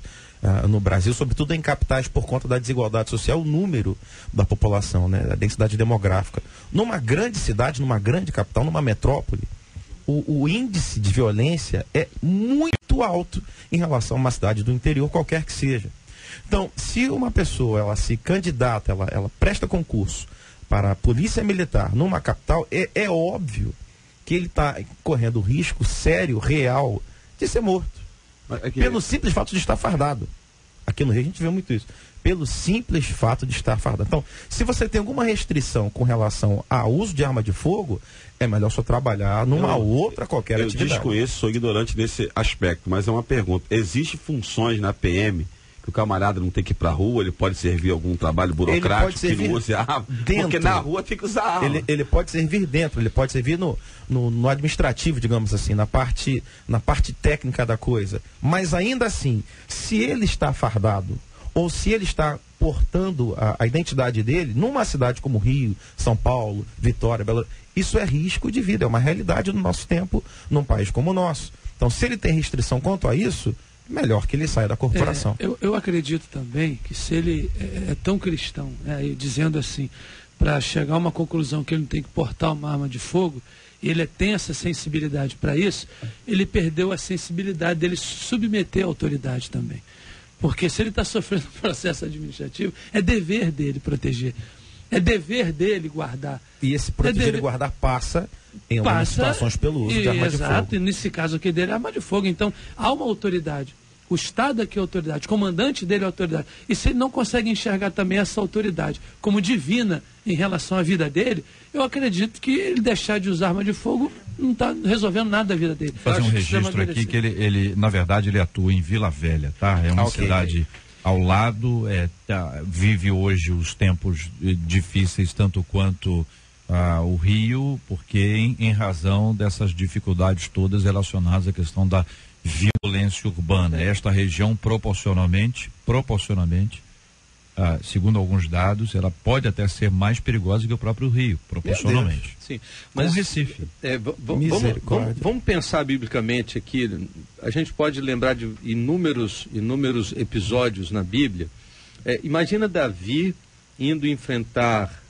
no Brasil, sobretudo em capitais, por conta da desigualdade social, o número da população, né, a densidade demográfica. Numa grande cidade, numa grande capital, numa metrópole, o índice de violência é muito alto em relação a uma cidade do interior, qualquer que seja. Então, se uma pessoa ela se candidata, ela presta concurso para a Polícia Militar numa capital, é óbvio que ele está correndo risco sério, real, de ser morto. Pelo simples fato de estar fardado. Aqui no Rio a gente vê muito isso. Pelo simples fato de estar fardado. Então, se você tem alguma restrição com relação ao uso de arma de fogo, é melhor só trabalhar numa outra qualquer atividade. Eu desconheço, sou ignorante desse aspecto, mas é uma pergunta. Existem funções na PM que o camarada não tem que ir pra rua, ele pode servir algum trabalho burocrático que não use arma, porque na rua tem que usar arma. Ele pode servir dentro, ele pode servir no administrativo, digamos assim, na parte técnica da coisa. Mas ainda assim, se ele está fardado, ou se ele está portando a identidade dele, numa cidade como Rio, São Paulo, Vitória, Belo Horizonte, isso é risco de vida, é uma realidade do nosso tempo, num país como o nosso. Então, se ele tem restrição quanto a isso, melhor que ele saia da corporação. Eu acredito também que se ele é tão cristão, dizendo assim, para chegar a uma conclusão que ele não tem que portar uma arma de fogo, e ele tem essa sensibilidade para isso, ele perdeu a sensibilidade dele submeter a autoridade também. Porque se ele está sofrendo um processo administrativo, é dever dele proteger. É dever dele guardar. E esse proteger e guardar passa em algumas situações pelo uso de arma de fogo. Exato, e nesse caso aqui dele é arma de fogo. Então, há uma autoridade. O Estado aqui é autoridade, o comandante dele é autoridade. E se ele não consegue enxergar também essa autoridade como divina em relação à vida dele, eu acredito que ele deixar de usar arma de fogo não está resolvendo nada da vida dele. Vou fazer um registro aqui que ele, na verdade, ele atua em Vila Velha, tá? É uma cidade ao lado, vive hoje os tempos difíceis tanto quanto o Rio, porque em razão dessas dificuldades todas relacionadas à questão da violência urbana. Esta região proporcionalmente, segundo alguns dados, ela pode até ser mais perigosa que o próprio Rio, proporcionalmente. Sim, mas com Recife. Vamos pensar biblicamente aqui. A gente pode lembrar de inúmeros episódios na Bíblia. Imagina Davi indo enfrentar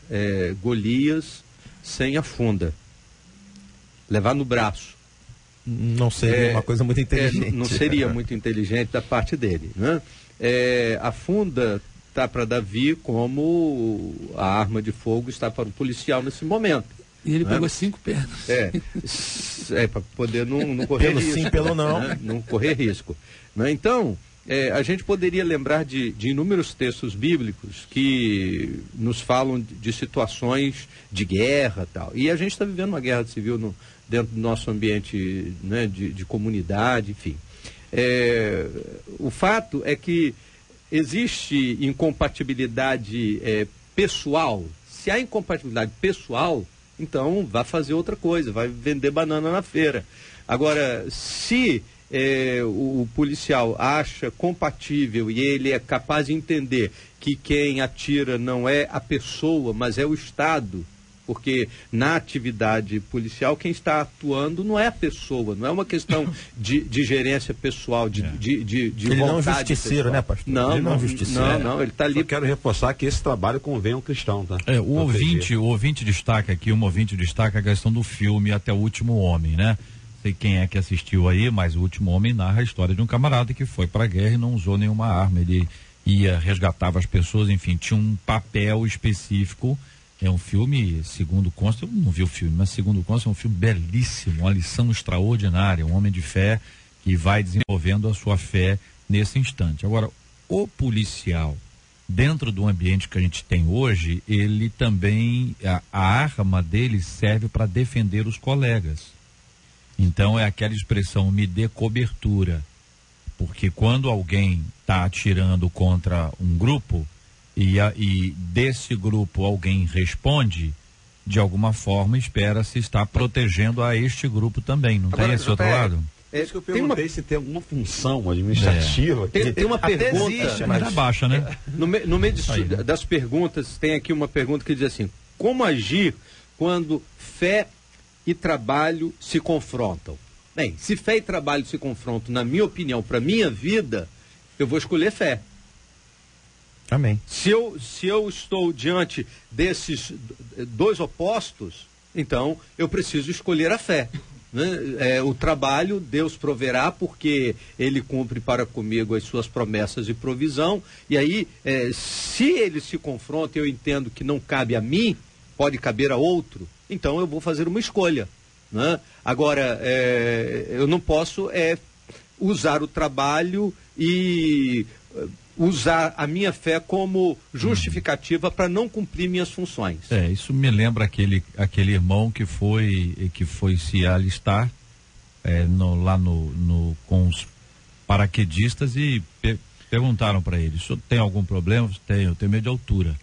Golias sem a funda, levar no braço. Não seria uma coisa muito inteligente. Não seria muito inteligente da parte dele, né? A funda está para Davi como a arma de fogo está para o policial nesse momento. E ele pegou 5 pernas. Para poder não correr pelo risco. Sim, pelo não. Né? Não correr risco. Né? Então, a gente poderia lembrar de inúmeros textos bíblicos que nos falam de situações de guerra e tal. E a gente está vivendo uma guerra civil dentro do nosso ambiente, né, de comunidade, enfim. O fato é que existe incompatibilidade pessoal. Se há incompatibilidade pessoal, então vá fazer outra coisa, vai vender banana na feira. Agora, se o policial acha compatível e ele é capaz de entender que quem atira não é a pessoa, mas é o Estado, porque na atividade policial quem está atuando não é a pessoa, não é uma questão de gerência pessoal, de ele não é um justiceiro, né, pastor? Não, ele não é um justiceiro. Não, ele está ali. Eu quero reforçar que esse trabalho convém ao cristão, tá? O ouvinte destaca aqui, a questão do filme Até o Último Homem, né? Sei quem é que assistiu aí, mas O Último Homem narra a história de um camarada que foi para a guerra e não usou nenhuma arma, ele resgatava as pessoas, enfim, tinha um papel específico. É um filme, segundo consta, eu não vi o filme, mas segundo consta é um filme belíssimo, uma lição extraordinária, um homem de fé que vai desenvolvendo a sua fé nesse instante. Agora, o policial, dentro do ambiente que a gente tem hoje, ele também, a arma dele serve para defender os colegas. Então é aquela expressão, me dê cobertura, porque quando alguém está atirando contra um grupo, e desse grupo alguém responde, de alguma forma espera-se estar protegendo a este grupo também, não tem esse outro lado? Isso que eu perguntei se tem alguma função administrativa. Tem uma pergunta, existe, mas baixa, né? No meio das perguntas, tem aqui uma pergunta que diz assim: como agir quando fé e trabalho se confrontam? Bem, se fé e trabalho se confrontam, na minha opinião, para minha vida, eu vou escolher fé. Amém. Se eu estou diante desses dois opostos, então eu preciso escolher a fé. Né? O trabalho, Deus proverá, porque Ele cumpre para comigo as suas promessas de provisão. E aí, se eles se confrontam, eu entendo que não cabe a mim, pode caber a outro, então eu vou fazer uma escolha. Né? Agora, eu não posso usar o trabalho e usar a minha fé como justificativa para não cumprir minhas funções. Isso me lembra aquele irmão que foi se alistar com os paraquedistas e perguntaram para ele, tem algum problema? Eu tenho medo de altura.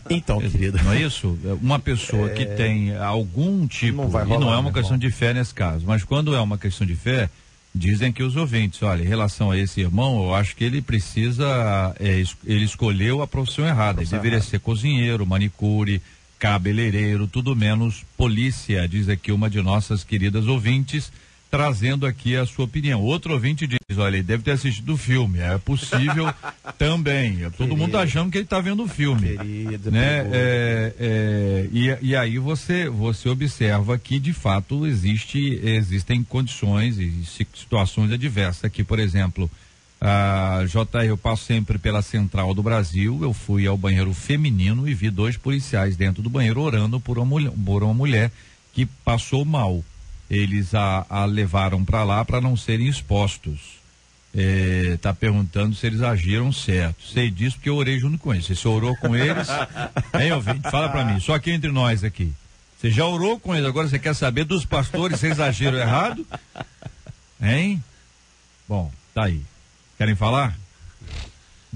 Então, querido. Não é isso? Uma pessoa que tem algum tipo, Não vai rolar, e não é uma meu questão irmão. de fé nesse caso, mas quando é uma questão de fé, dizem que os ouvintes, olha, em relação a esse irmão, eu acho que ele precisa, ele escolheu a profissão errada, ele deveria ser cozinheiro, manicure, cabeleireiro, tudo menos polícia, diz aqui uma de nossas queridas ouvintes, trazendo aqui a sua opinião. Outro ouvinte diz, olha, ele deve ter assistido o filme, é possível também, todo mundo achando que ele está vendo o filme, né? E aí você observa que de fato existem condições e situações adversas. Aqui, por exemplo, JR, eu passo sempre pela Central do Brasil, eu fui ao banheiro feminino e vi 2 policiais dentro do banheiro orando por uma mulher que passou mal. Eles a levaram para lá para não serem expostos. Tá perguntando se eles agiram certo. Sei disso porque eu orei junto com eles. Você orou com eles? Hein, ouvinte? Fala para mim, só aqui entre nós aqui. Você já orou com eles, agora você quer saber dos pastores se eles agiram errado? Hein? Bom, tá aí. Querem falar?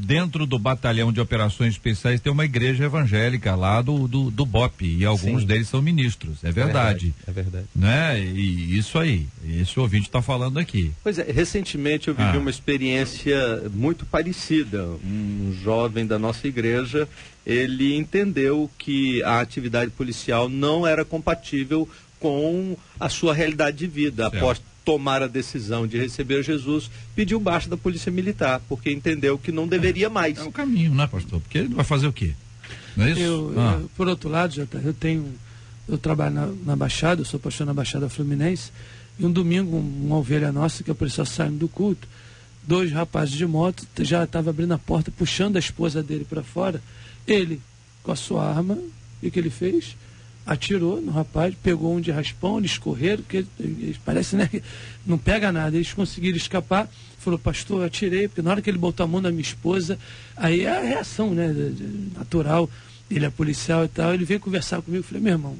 Dentro do batalhão de operações especiais tem uma igreja evangélica lá do BOP e alguns deles são ministros, é verdade. É verdade. Né? E isso aí, esse ouvinte está falando aqui. Pois é, recentemente eu vivi uma experiência muito parecida. Um jovem da nossa igreja, ele entendeu que a atividade policial não era compatível com a sua realidade de vida. Após tomar a decisão de receber Jesus, pediu baixa da polícia militar, porque entendeu que não deveria mais. É o caminho, né, pastor? Porque ele vai fazer o quê? Não é isso? Eu, por outro lado, eu trabalho na Baixada, eu sou pastor na Baixada Fluminense, e um domingo, uma ovelha nossa, que a polícia saindo do culto, 2 rapazes de moto, já estavam abrindo a porta, puxando a esposa dele para fora. Ele, com a sua arma, o que ele fez? Atirou no rapaz, pegou um de raspão, eles correram, porque eles parece, né, que não pega nada, eles conseguiram escapar. Falou, pastor, eu atirei, porque na hora que ele botou a mão na minha esposa, aí é a reação, né, natural, ele é policial e tal, ele veio conversar comigo, eu falei, meu irmão,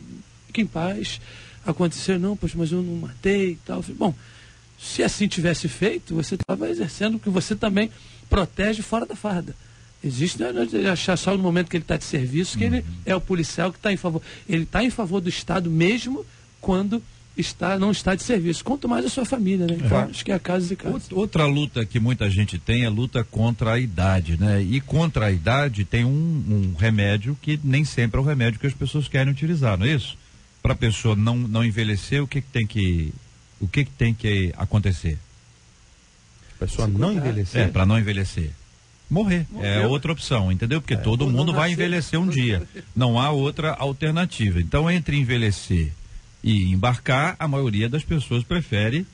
fique em paz, aconteceu, não, poxa, mas eu não matei e tal. Eu falei, bom, se assim tivesse feito, você estava exercendo o que você também protege fora da farda. Existe, né, achar só no momento que ele está de serviço, que ele é o policial que está em favor. Ele está em favor do Estado mesmo quando não está de serviço. Quanto mais a sua família, né? Então, acho que é a casa de casa. Outra luta que muita gente tem é a luta contra a idade, né? E contra a idade tem um remédio que nem sempre é o remédio que as pessoas querem utilizar, não é isso? Para a pessoa não envelhecer, o que tem que acontecer? A pessoa não envelhecer? Para não envelhecer. Morrer. É outra opção, entendeu? Porque todo mundo vai envelhecer um dia. Não há outra alternativa. Então, entre envelhecer e embarcar, a maioria das pessoas prefere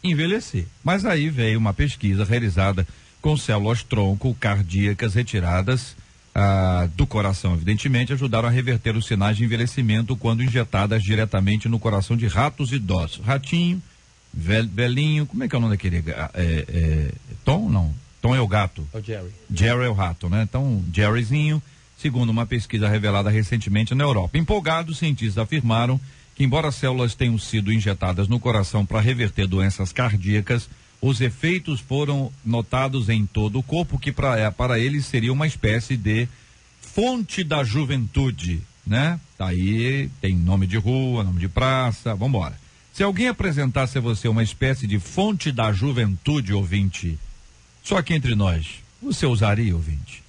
envelhecer. Mas aí veio uma pesquisa realizada com células tronco cardíacas retiradas do coração, evidentemente, ajudaram a reverter os sinais de envelhecimento quando injetadas diretamente no coração de ratos idosos. Ratinho, velhinho, como é que é o nome daquele? Tom? Não. Tom é o gato. É o Jerry. Jerry é o rato, né? Então, Jerryzinho, segundo uma pesquisa revelada recentemente na Europa. Empolgados, cientistas afirmaram que, embora as células tenham sido injetadas no coração para reverter doenças cardíacas, os efeitos foram notados em todo o corpo, que para eles seria uma espécie de fonte da juventude, né? Tá aí, tem nome de rua, nome de praça, vambora. Se alguém apresentasse a você uma espécie de fonte da juventude, ouvinte, só que entre nós, você usaria, ouvinte?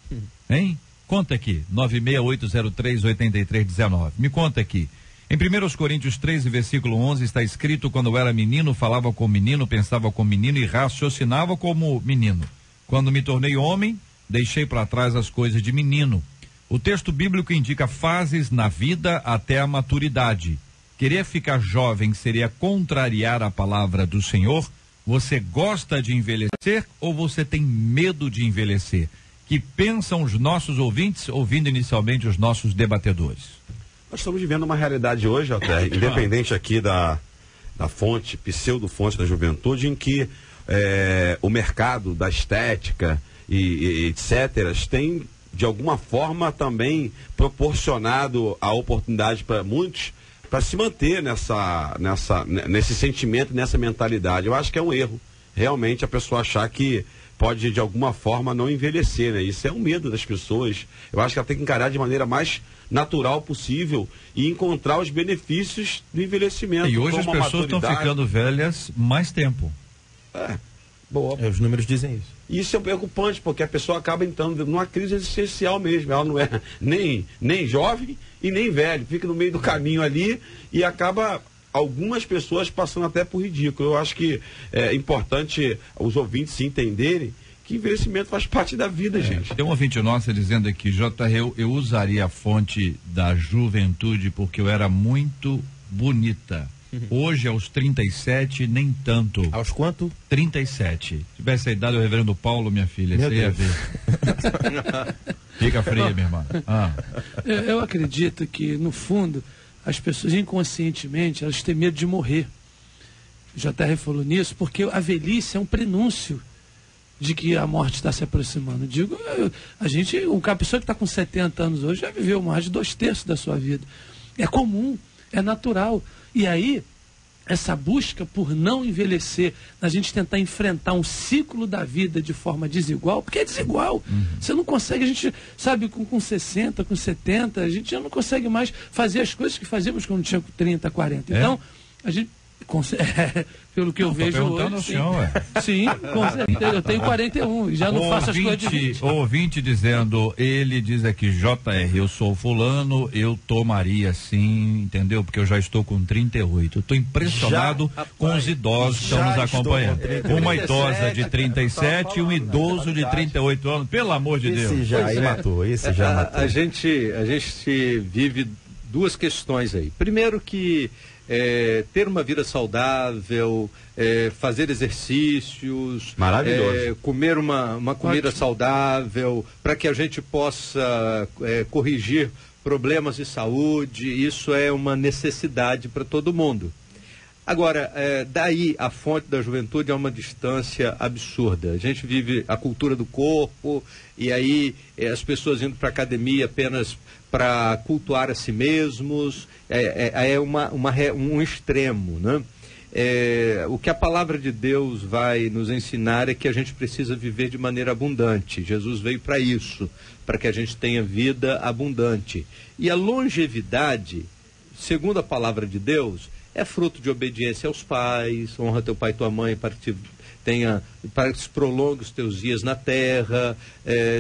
Hein? Conta aqui, 968038319. Me conta aqui. Em 1 Coríntios 13, versículo 11, está escrito: quando eu era menino, falava como menino, pensava como menino e raciocinava como menino. Quando me tornei homem, deixei para trás as coisas de menino. O texto bíblico indica fases na vida até a maturidade. Querer ficar jovem seria contrariar a palavra do Senhor? Você gosta de envelhecer ou você tem medo de envelhecer? Que pensam os nossos ouvintes, ouvindo inicialmente os nossos debatedores? Nós estamos vivendo uma realidade hoje, até, independente aqui da fonte, pseudo-fonte da juventude, em que o mercado da estética e etc. tem, de alguma forma, também proporcionado a oportunidade para muitos para se manter nesse sentimento, nessa mentalidade. Eu acho que é um erro, realmente, a pessoa achar que pode de alguma forma não envelhecer, né? Isso é um medo das pessoas. Eu acho que ela tem que encarar de maneira mais natural possível e encontrar os benefícios do envelhecimento. E hoje as pessoas estão ficando velhas mais tempo. Boa. Os números dizem isso. Isso é preocupante, porque a pessoa acaba entrando numa crise existencial mesmo. Ela não é nem jovem e nem velho. Fica no meio do caminho ali e acaba algumas pessoas passando até por ridículo. Eu acho que é importante os ouvintes se entenderem que envelhecimento faz parte da vida, gente. Tem um ouvinte nosso dizendo aqui, JR, eu usaria a fonte da juventude porque eu era muito bonita. Hoje, aos 37, nem tanto. Aos quanto? 37. Se tivesse a idade do reverendo Paulo, minha filha, você ia ver. Fica fria, minha irmã. Eu acredito que, no fundo, as pessoas inconscientemente, elas têm medo de morrer. O JR falou nisso, porque a velhice é um prenúncio de que a morte está se aproximando. Digo, uma pessoa que está com 70 anos hoje já viveu mais de 2/3 da sua vida. É comum, é natural. E aí, essa busca por não envelhecer, a gente tentar enfrentar um ciclo da vida de forma desigual, porque é desigual. Você não consegue, a gente sabe, com 60, com 70, a gente já não consegue mais fazer as coisas que fazíamos quando tinha 30, 40. Então, a gente... pelo que eu vejo hoje, sim, com certeza. Eu tenho 41 e já não faço as coisas de 20. Ouvinte dizendo, ele diz aqui, JR, eu sou fulano, eu tomaria sim, entendeu? Porque eu já estou com 38. Estou impressionado com os idosos que estão nos acompanhando. Uma idosa de 37 e um idoso de 38 anos. Pelo amor de Deus. Esse já matou. A gente vive duas questões aí. Primeiro que ter uma vida saudável, fazer exercícios, comer uma comida saudável, para que a gente possa corrigir problemas de saúde, isso é uma necessidade para todo mundo. Agora, daí a fonte da juventude é uma distância absurda. A gente vive a cultura do corpo, e aí as pessoas indo para a academia apenas para cultuar a si mesmos, um extremo, né? O que a palavra de Deus vai nos ensinar é que a gente precisa viver de maneira abundante. Jesus veio para isso, para que a gente tenha vida abundante. E a longevidade, segundo a palavra de Deus, é fruto de obediência aos pais, honra teu pai e tua mãe para que se prolongue os teus dias na terra.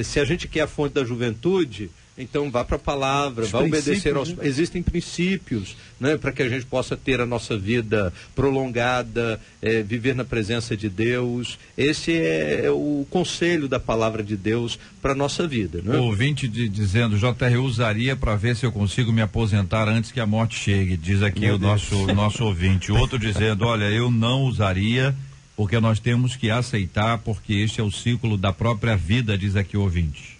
Se a gente quer a fonte da juventude, então vá para a palavra, vá obedecer aos... Existem princípios, né, para que a gente possa ter a nossa vida prolongada, viver na presença de Deus. Esse é o conselho da palavra de Deus para a nossa vida, né? O ouvinte dizendo, JR, usaria para ver se eu consigo me aposentar antes que a morte chegue, diz aqui o nosso ouvinte. Outro dizendo, olha, eu não usaria porque nós temos que aceitar, porque este é o ciclo da própria vida, diz aqui o ouvinte.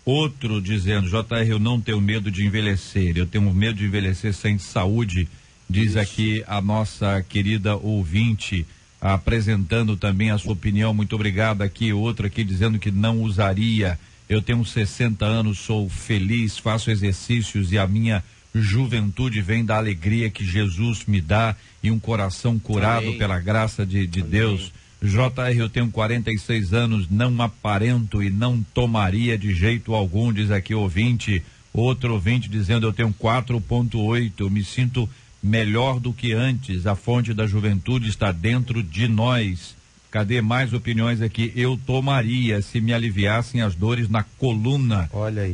Outro dizendo, JR, eu não tenho medo de envelhecer, eu tenho medo de envelhecer sem saúde, diz aqui a nossa querida ouvinte, apresentando também a sua opinião. Muito obrigado aqui. Outro aqui dizendo que não usaria, eu tenho 60 anos, sou feliz, faço exercícios e a minha juventude vem da alegria que Jesus me dá e um coração curado pela graça de Deus. JR, eu tenho 46 anos, não aparento e não tomaria de jeito algum, diz aqui o ouvinte. Outro ouvinte dizendo, eu tenho 4.8, me sinto melhor do que antes, a fonte da juventude está dentro de nós. Cadê mais opiniões aqui? Eu tomaria se me aliviassem as dores na coluna,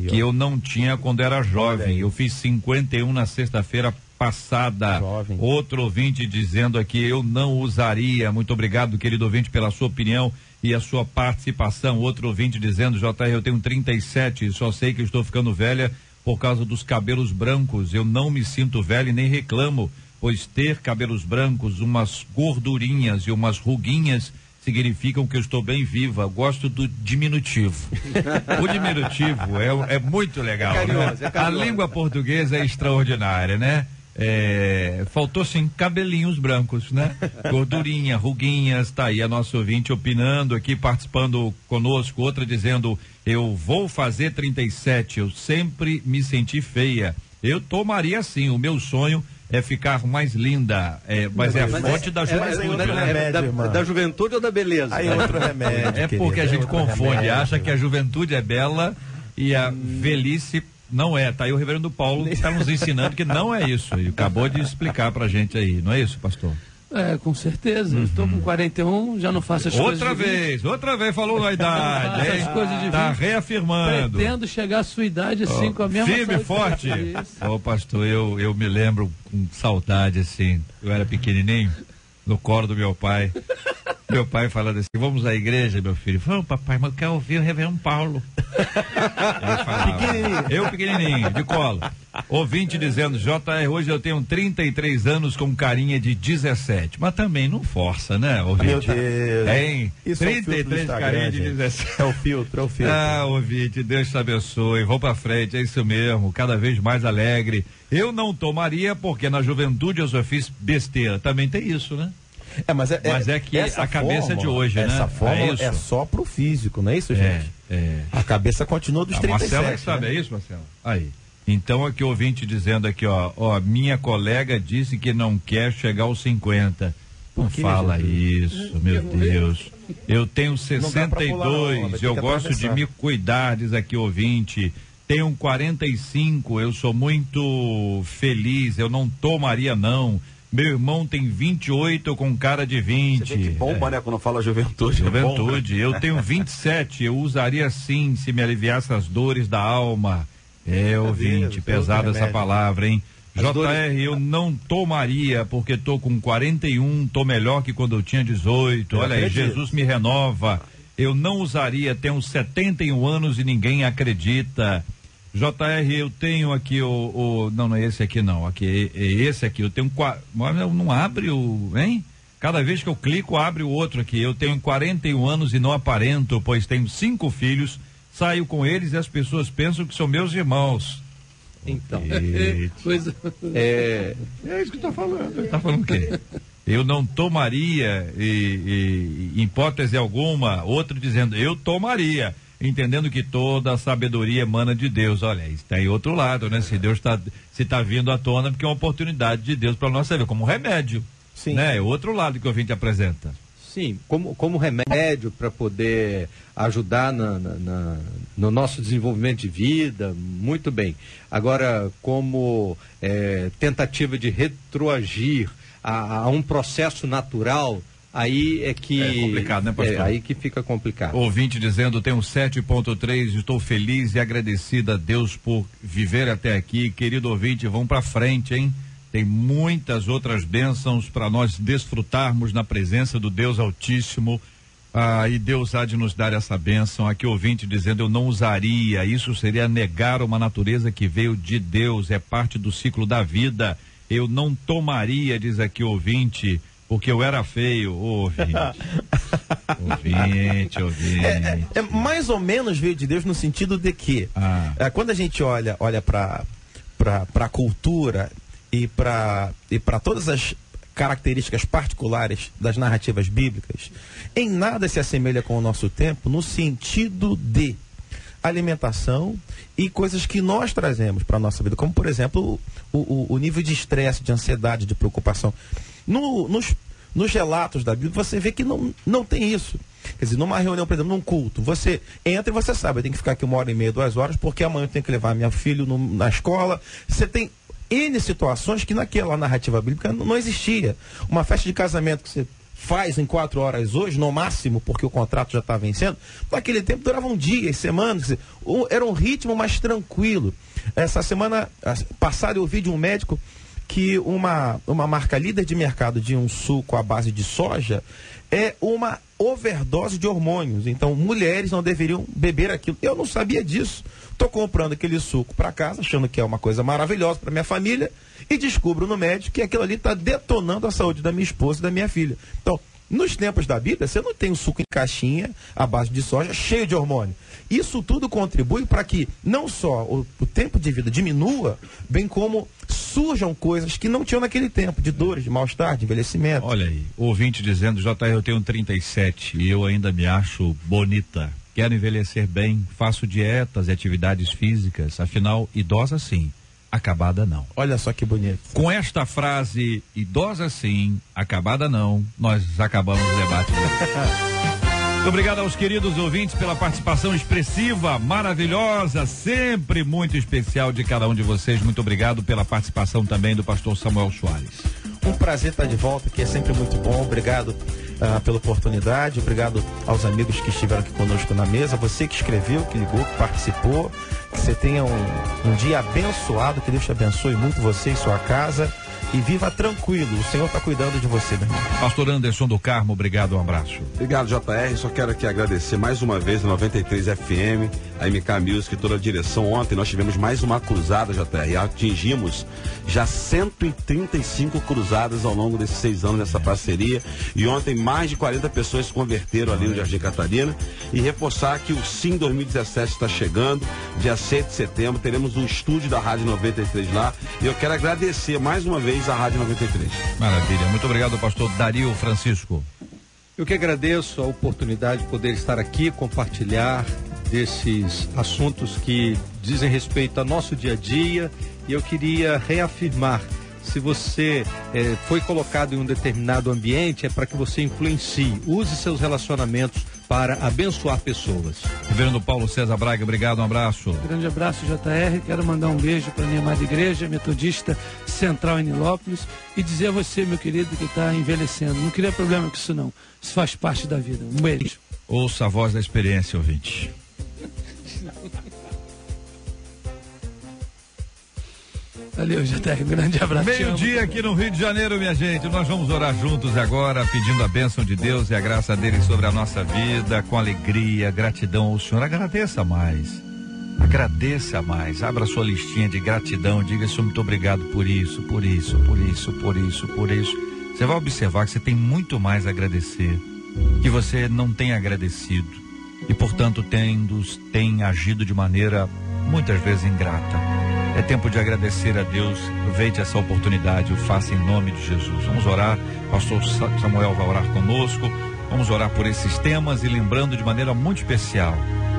que eu não tinha quando era jovem. Eu fiz 51 na sexta-feira passada. Jovem. Outro ouvinte dizendo aqui, eu não usaria. Muito obrigado, querido ouvinte, pela sua opinião e a sua participação. Outro ouvinte dizendo, JR, eu tenho 37, só sei que estou ficando velha por causa dos cabelos brancos. Eu não me sinto velha e nem reclamo, pois ter cabelos brancos, umas gordurinhas e umas ruguinhas significam que eu estou bem viva. Gosto do diminutivo. O diminutivo é muito legal, né? A língua portuguesa é extraordinária, né? Faltou sim cabelinhos brancos, né? Gordurinha, ruguinhas, tá aí a nossa ouvinte opinando aqui, participando conosco. Outra dizendo, eu vou fazer 37, eu sempre me senti feia. Eu tomaria sim, o meu sonho é ficar mais linda, mas é a fonte da juventude. Da juventude ou da beleza? Aí outro remédio. É porque a gente confunde, acha que a juventude é bela e a velhice não é. Tá aí o reverendo Paulo que está nos ensinando que não é isso. Ele acabou de explicar pra gente aí, não é isso, pastor? Com certeza. Eu estou com 41, já não faço as coisas Outra vez falou a idade, hein? Tá reafirmando. Pretendo chegar à sua idade assim, com a mesma firme, forte. Pastor, eu me lembro com saudade, assim, eu era pequenininho, no colo do meu pai. Meu pai falando assim: vamos à igreja, meu filho. Vamos, papai, mas eu quero ouvir o reverendo Paulo. Ele falava, eu pequenininho, de colo. Ouvinte dizendo: JR, hoje eu tenho 33 anos com carinha de 17. Mas também não força, né, ouvinte? Meu Deus. Tem Isso 33 carinha de 17. É o filtro. Ah, ouvinte, Deus te abençoe. Vou pra frente, é isso mesmo. Cada vez mais alegre. Eu não tomaria porque na juventude eu só fiz besteira. Também tem isso, né? Mas é que a cabeça de hoje, né? Essa forma é só pro físico, não é isso, gente? A cabeça continua dos 37. Marcelo sabe, é isso, Marcelo? Aí. Então aqui o ouvinte dizendo aqui, ó, minha colega disse que não quer chegar aos 50. Não fala isso, meu Deus. Eu tenho 62, eu gosto de me cuidar, diz aqui o ouvinte. Tenho 45, eu sou muito feliz, eu não tomaria não. Meu irmão tem 28 com cara de 20. Você vê que bomba, né? Quando fala juventude. Juventude. Eu tenho 27, eu usaria sim se me aliviasse as dores da alma. Ouvinte, pesada essa palavra, hein? JR, eu não tomaria porque tô com 41, tô melhor que quando eu tinha 18. Olha aí, Jesus me renova. Eu não usaria, tenho 71 anos e ninguém acredita. JR, eu tenho aqui não é esse aqui não, aqui é esse aqui, eu tenho não abre hein? Cada vez que eu clico abre o outro aqui. Eu tenho 41 anos e não aparento, pois tenho 5 filhos, saio com eles e as pessoas pensam que são meus irmãos. Então, é isso que eu tô falando. Tá falando o quê? Eu não tomaria em hipótese alguma. Outro dizendo, eu tomaria, entendendo que toda a sabedoria emana de Deus. Olha, isso tá em outro lado, né? Se Deus tá vindo à tona, porque é uma oportunidade de Deus para nós saber, como remédio. Sim. Né? É o outro lado que o ouvinte apresenta. Sim, como remédio para poder ajudar no nosso desenvolvimento de vida, muito bem. Agora, como tentativa de retroagir a um processo natural, aí é que... É complicado, né, pastor? Aí que fica complicado. Ouvinte dizendo, tenho 7.3, estou feliz e agradecido a Deus por viver até aqui. Querido ouvinte, vamos para frente, hein? Tem muitas outras bênçãos para nós desfrutarmos na presença do Deus Altíssimo. E Deus há de nos dar essa bênção. Aqui ouvinte dizendo, eu não usaria, isso seria negar uma natureza que veio de Deus, é parte do ciclo da vida. Eu não tomaria, diz aqui o ouvinte, porque eu era feio. Ouvinte. ouvinte. É mais ou menos veio de Deus no sentido de que quando a gente olha para a cultura e para todas as características particulares das narrativas bíblicas, em nada se assemelha com o nosso tempo no sentido de alimentação e coisas que nós trazemos para a nossa vida, como por exemplo o nível de estresse, de ansiedade, de preocupação. Nos relatos da Bíblia você vê que não tem isso. Quer dizer, numa reunião, por exemplo, num culto, você entra e você sabe, eu tenho que ficar aqui 1h30, 2 horas, porque amanhã eu tenho que levar meu filho na escola. Você tem N situações que naquela narrativa bíblica não existia. Uma festa de casamento que você faz em 4 horas hoje, no máximo, porque o contrato já está vencendo, naquele tempo duravam dias, semanas, era um ritmo mais tranquilo. Essa semana passada eu ouvi de um médico que uma marca líder de mercado de um suco à base de soja é uma overdose de hormônios. Então, mulheres não deveriam beber aquilo. Eu não sabia disso. Estou comprando aquele suco para casa, achando que é uma coisa maravilhosa para minha família, e descubro no médico que aquilo ali está detonando a saúde da minha esposa e da minha filha. Então, nos tempos da Bíblia, você não tem um suco em caixinha, à base de soja, cheio de hormônio. Isso tudo contribui para que não só o tempo de vida diminua, bem como surjam coisas que não tinham naquele tempo, de dores, de mal-estar, de envelhecimento. Olha aí, o ouvinte dizendo, JR, eu tenho 37 e eu ainda me acho bonita. Quero envelhecer bem, faço dietas e atividades físicas, afinal, idosa sim, acabada não. Olha só que bonito. Com esta frase idosa sim, acabada não, nós acabamos o debate. Muito obrigado aos queridos ouvintes pela participação expressiva, maravilhosa, sempre muito especial de cada um de vocês. Muito obrigado pela participação também do pastor Samuel Soares. Um prazer estar de volta, que é sempre muito bom. Obrigado pela oportunidade, obrigado aos amigos que estiveram aqui conosco na mesa, você que escreveu, que ligou, que participou, que você tenha um dia abençoado, que Deus te abençoe muito, você e sua casa, e viva tranquilo, o Senhor está cuidando de você, meu irmão. Pastor Anderson do Carmo, obrigado, um abraço. Obrigado, JR, só quero aqui agradecer mais uma vez a 93 FM, a MK Music, toda a direção. Ontem nós tivemos mais uma cruzada, JR, atingimos já 135 cruzadas ao longo desses 6 anos dessa parceria, e ontem mais de 40 pessoas se converteram ali no Jardim Catarina, e reforçar que o Sim 2017 está chegando, dia 7 de setembro, teremos um estúdio da Rádio 93 lá, e eu quero agradecer mais uma vez a Rádio 93. Maravilha, muito obrigado, pastor Dario Francisco. Eu que agradeço a oportunidade de poder estar aqui, compartilhar desses assuntos que dizem respeito ao nosso dia a dia, e eu queria reafirmar, se você foi colocado em um determinado ambiente, é para que você influencie, use seus relacionamentos para abençoar pessoas. Reverendo Paulo César Braga, obrigado, um abraço. Grande abraço, JR. Quero mandar um beijo para a minha amada igreja metodista central em Nilópolis e dizer a você, meu querido, que está envelhecendo. Não queria problema com isso não. Isso faz parte da vida. Um beijo. Ouça a voz da experiência, ouvinte. Valeu, JR, um grande abraço. Meio-dia aqui no Rio de Janeiro, minha gente. Nós vamos orar juntos agora, pedindo a bênção de Deus e a graça dele sobre a nossa vida, com alegria, gratidão ao Senhor. Agradeça mais. Agradeça mais. Abra sua listinha de gratidão. Diga, Senhor, muito obrigado por isso, por isso, por isso, por isso, por isso. Você vai observar que você tem muito mais a agradecer, que você não tem agradecido e, portanto, tem agido de maneira muitas vezes ingrata. É tempo de agradecer a Deus. Aproveite essa oportunidade, o faça em nome de Jesus. Vamos orar, pastor Samuel vai orar conosco. Vamos orar por esses temas e lembrando de maneira muito especial,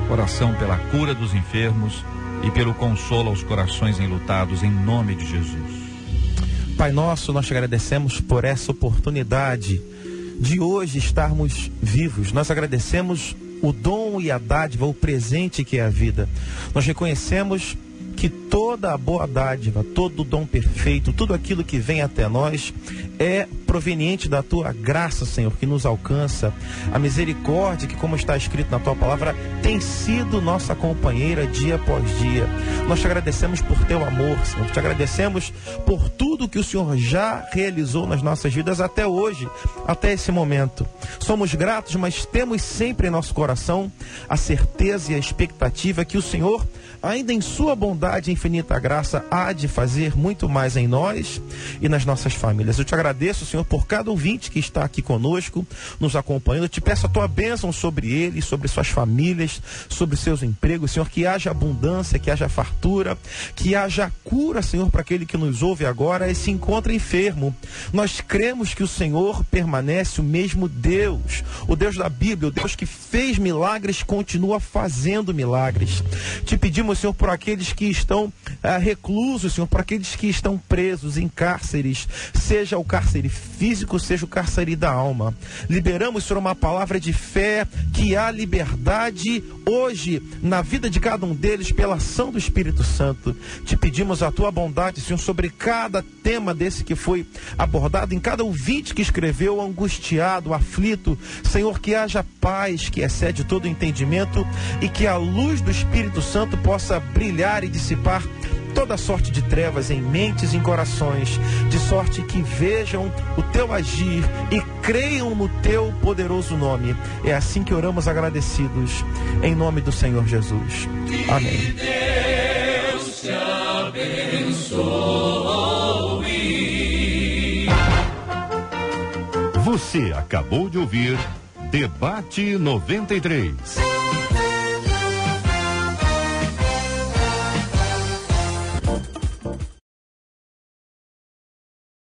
oração pela cura dos enfermos e pelo consolo aos corações enlutados, em nome de Jesus. Pai nosso, nós te agradecemos por essa oportunidade de hoje estarmos vivos. Nós agradecemos o dom e a dádiva, o presente que é a vida. Nós reconhecemos que toda a boa dádiva, todo o dom perfeito, tudo aquilo que vem até nós é proveniente da tua graça, Senhor, que nos alcança. A misericórdia que, como está escrito na tua palavra, tem sido nossa companheira dia após dia. Nós te agradecemos por teu amor, Senhor. Te agradecemos por tudo que o Senhor já realizou nas nossas vidas até hoje, até esse momento. Somos gratos, mas temos sempre em nosso coração a certeza e a expectativa que o Senhor, ainda em sua bondade e infinita graça, há de fazer muito mais em nós e nas nossas famílias. Eu te agradeço, Senhor, por cada ouvinte que está aqui conosco, nos acompanhando. Eu te peço a tua bênção sobre eles, sobre suas famílias, sobre seus empregos, Senhor, que haja abundância, que haja fartura, que haja cura, Senhor, para aquele que nos ouve agora e se encontra enfermo. Nós cremos que o Senhor permanece o mesmo Deus, o Deus da Bíblia, o Deus que fez milagres, continua fazendo milagres. Te pedimos, Senhor, por aqueles que estão reclusos, Senhor, por aqueles que estão presos em cárceres, seja o cárcere físico, seja o cárcere da alma. Liberamos, Senhor, uma palavra de fé que há liberdade hoje na vida de cada um deles pela ação do Espírito Santo. Te pedimos a tua bondade, Senhor, sobre cada tema desse que foi abordado, em cada ouvinte que escreveu, angustiado, aflito. Senhor, que haja paz que excede todo o entendimento e que a luz do Espírito Santo possa brilhar e dissipar toda sorte de trevas em mentes e em corações, de sorte que vejam o teu agir e creiam no teu poderoso nome. É assim que oramos agradecidos, em nome do Senhor Jesus. Amém. Que Deus te abençoe. Você acabou de ouvir Debate 93.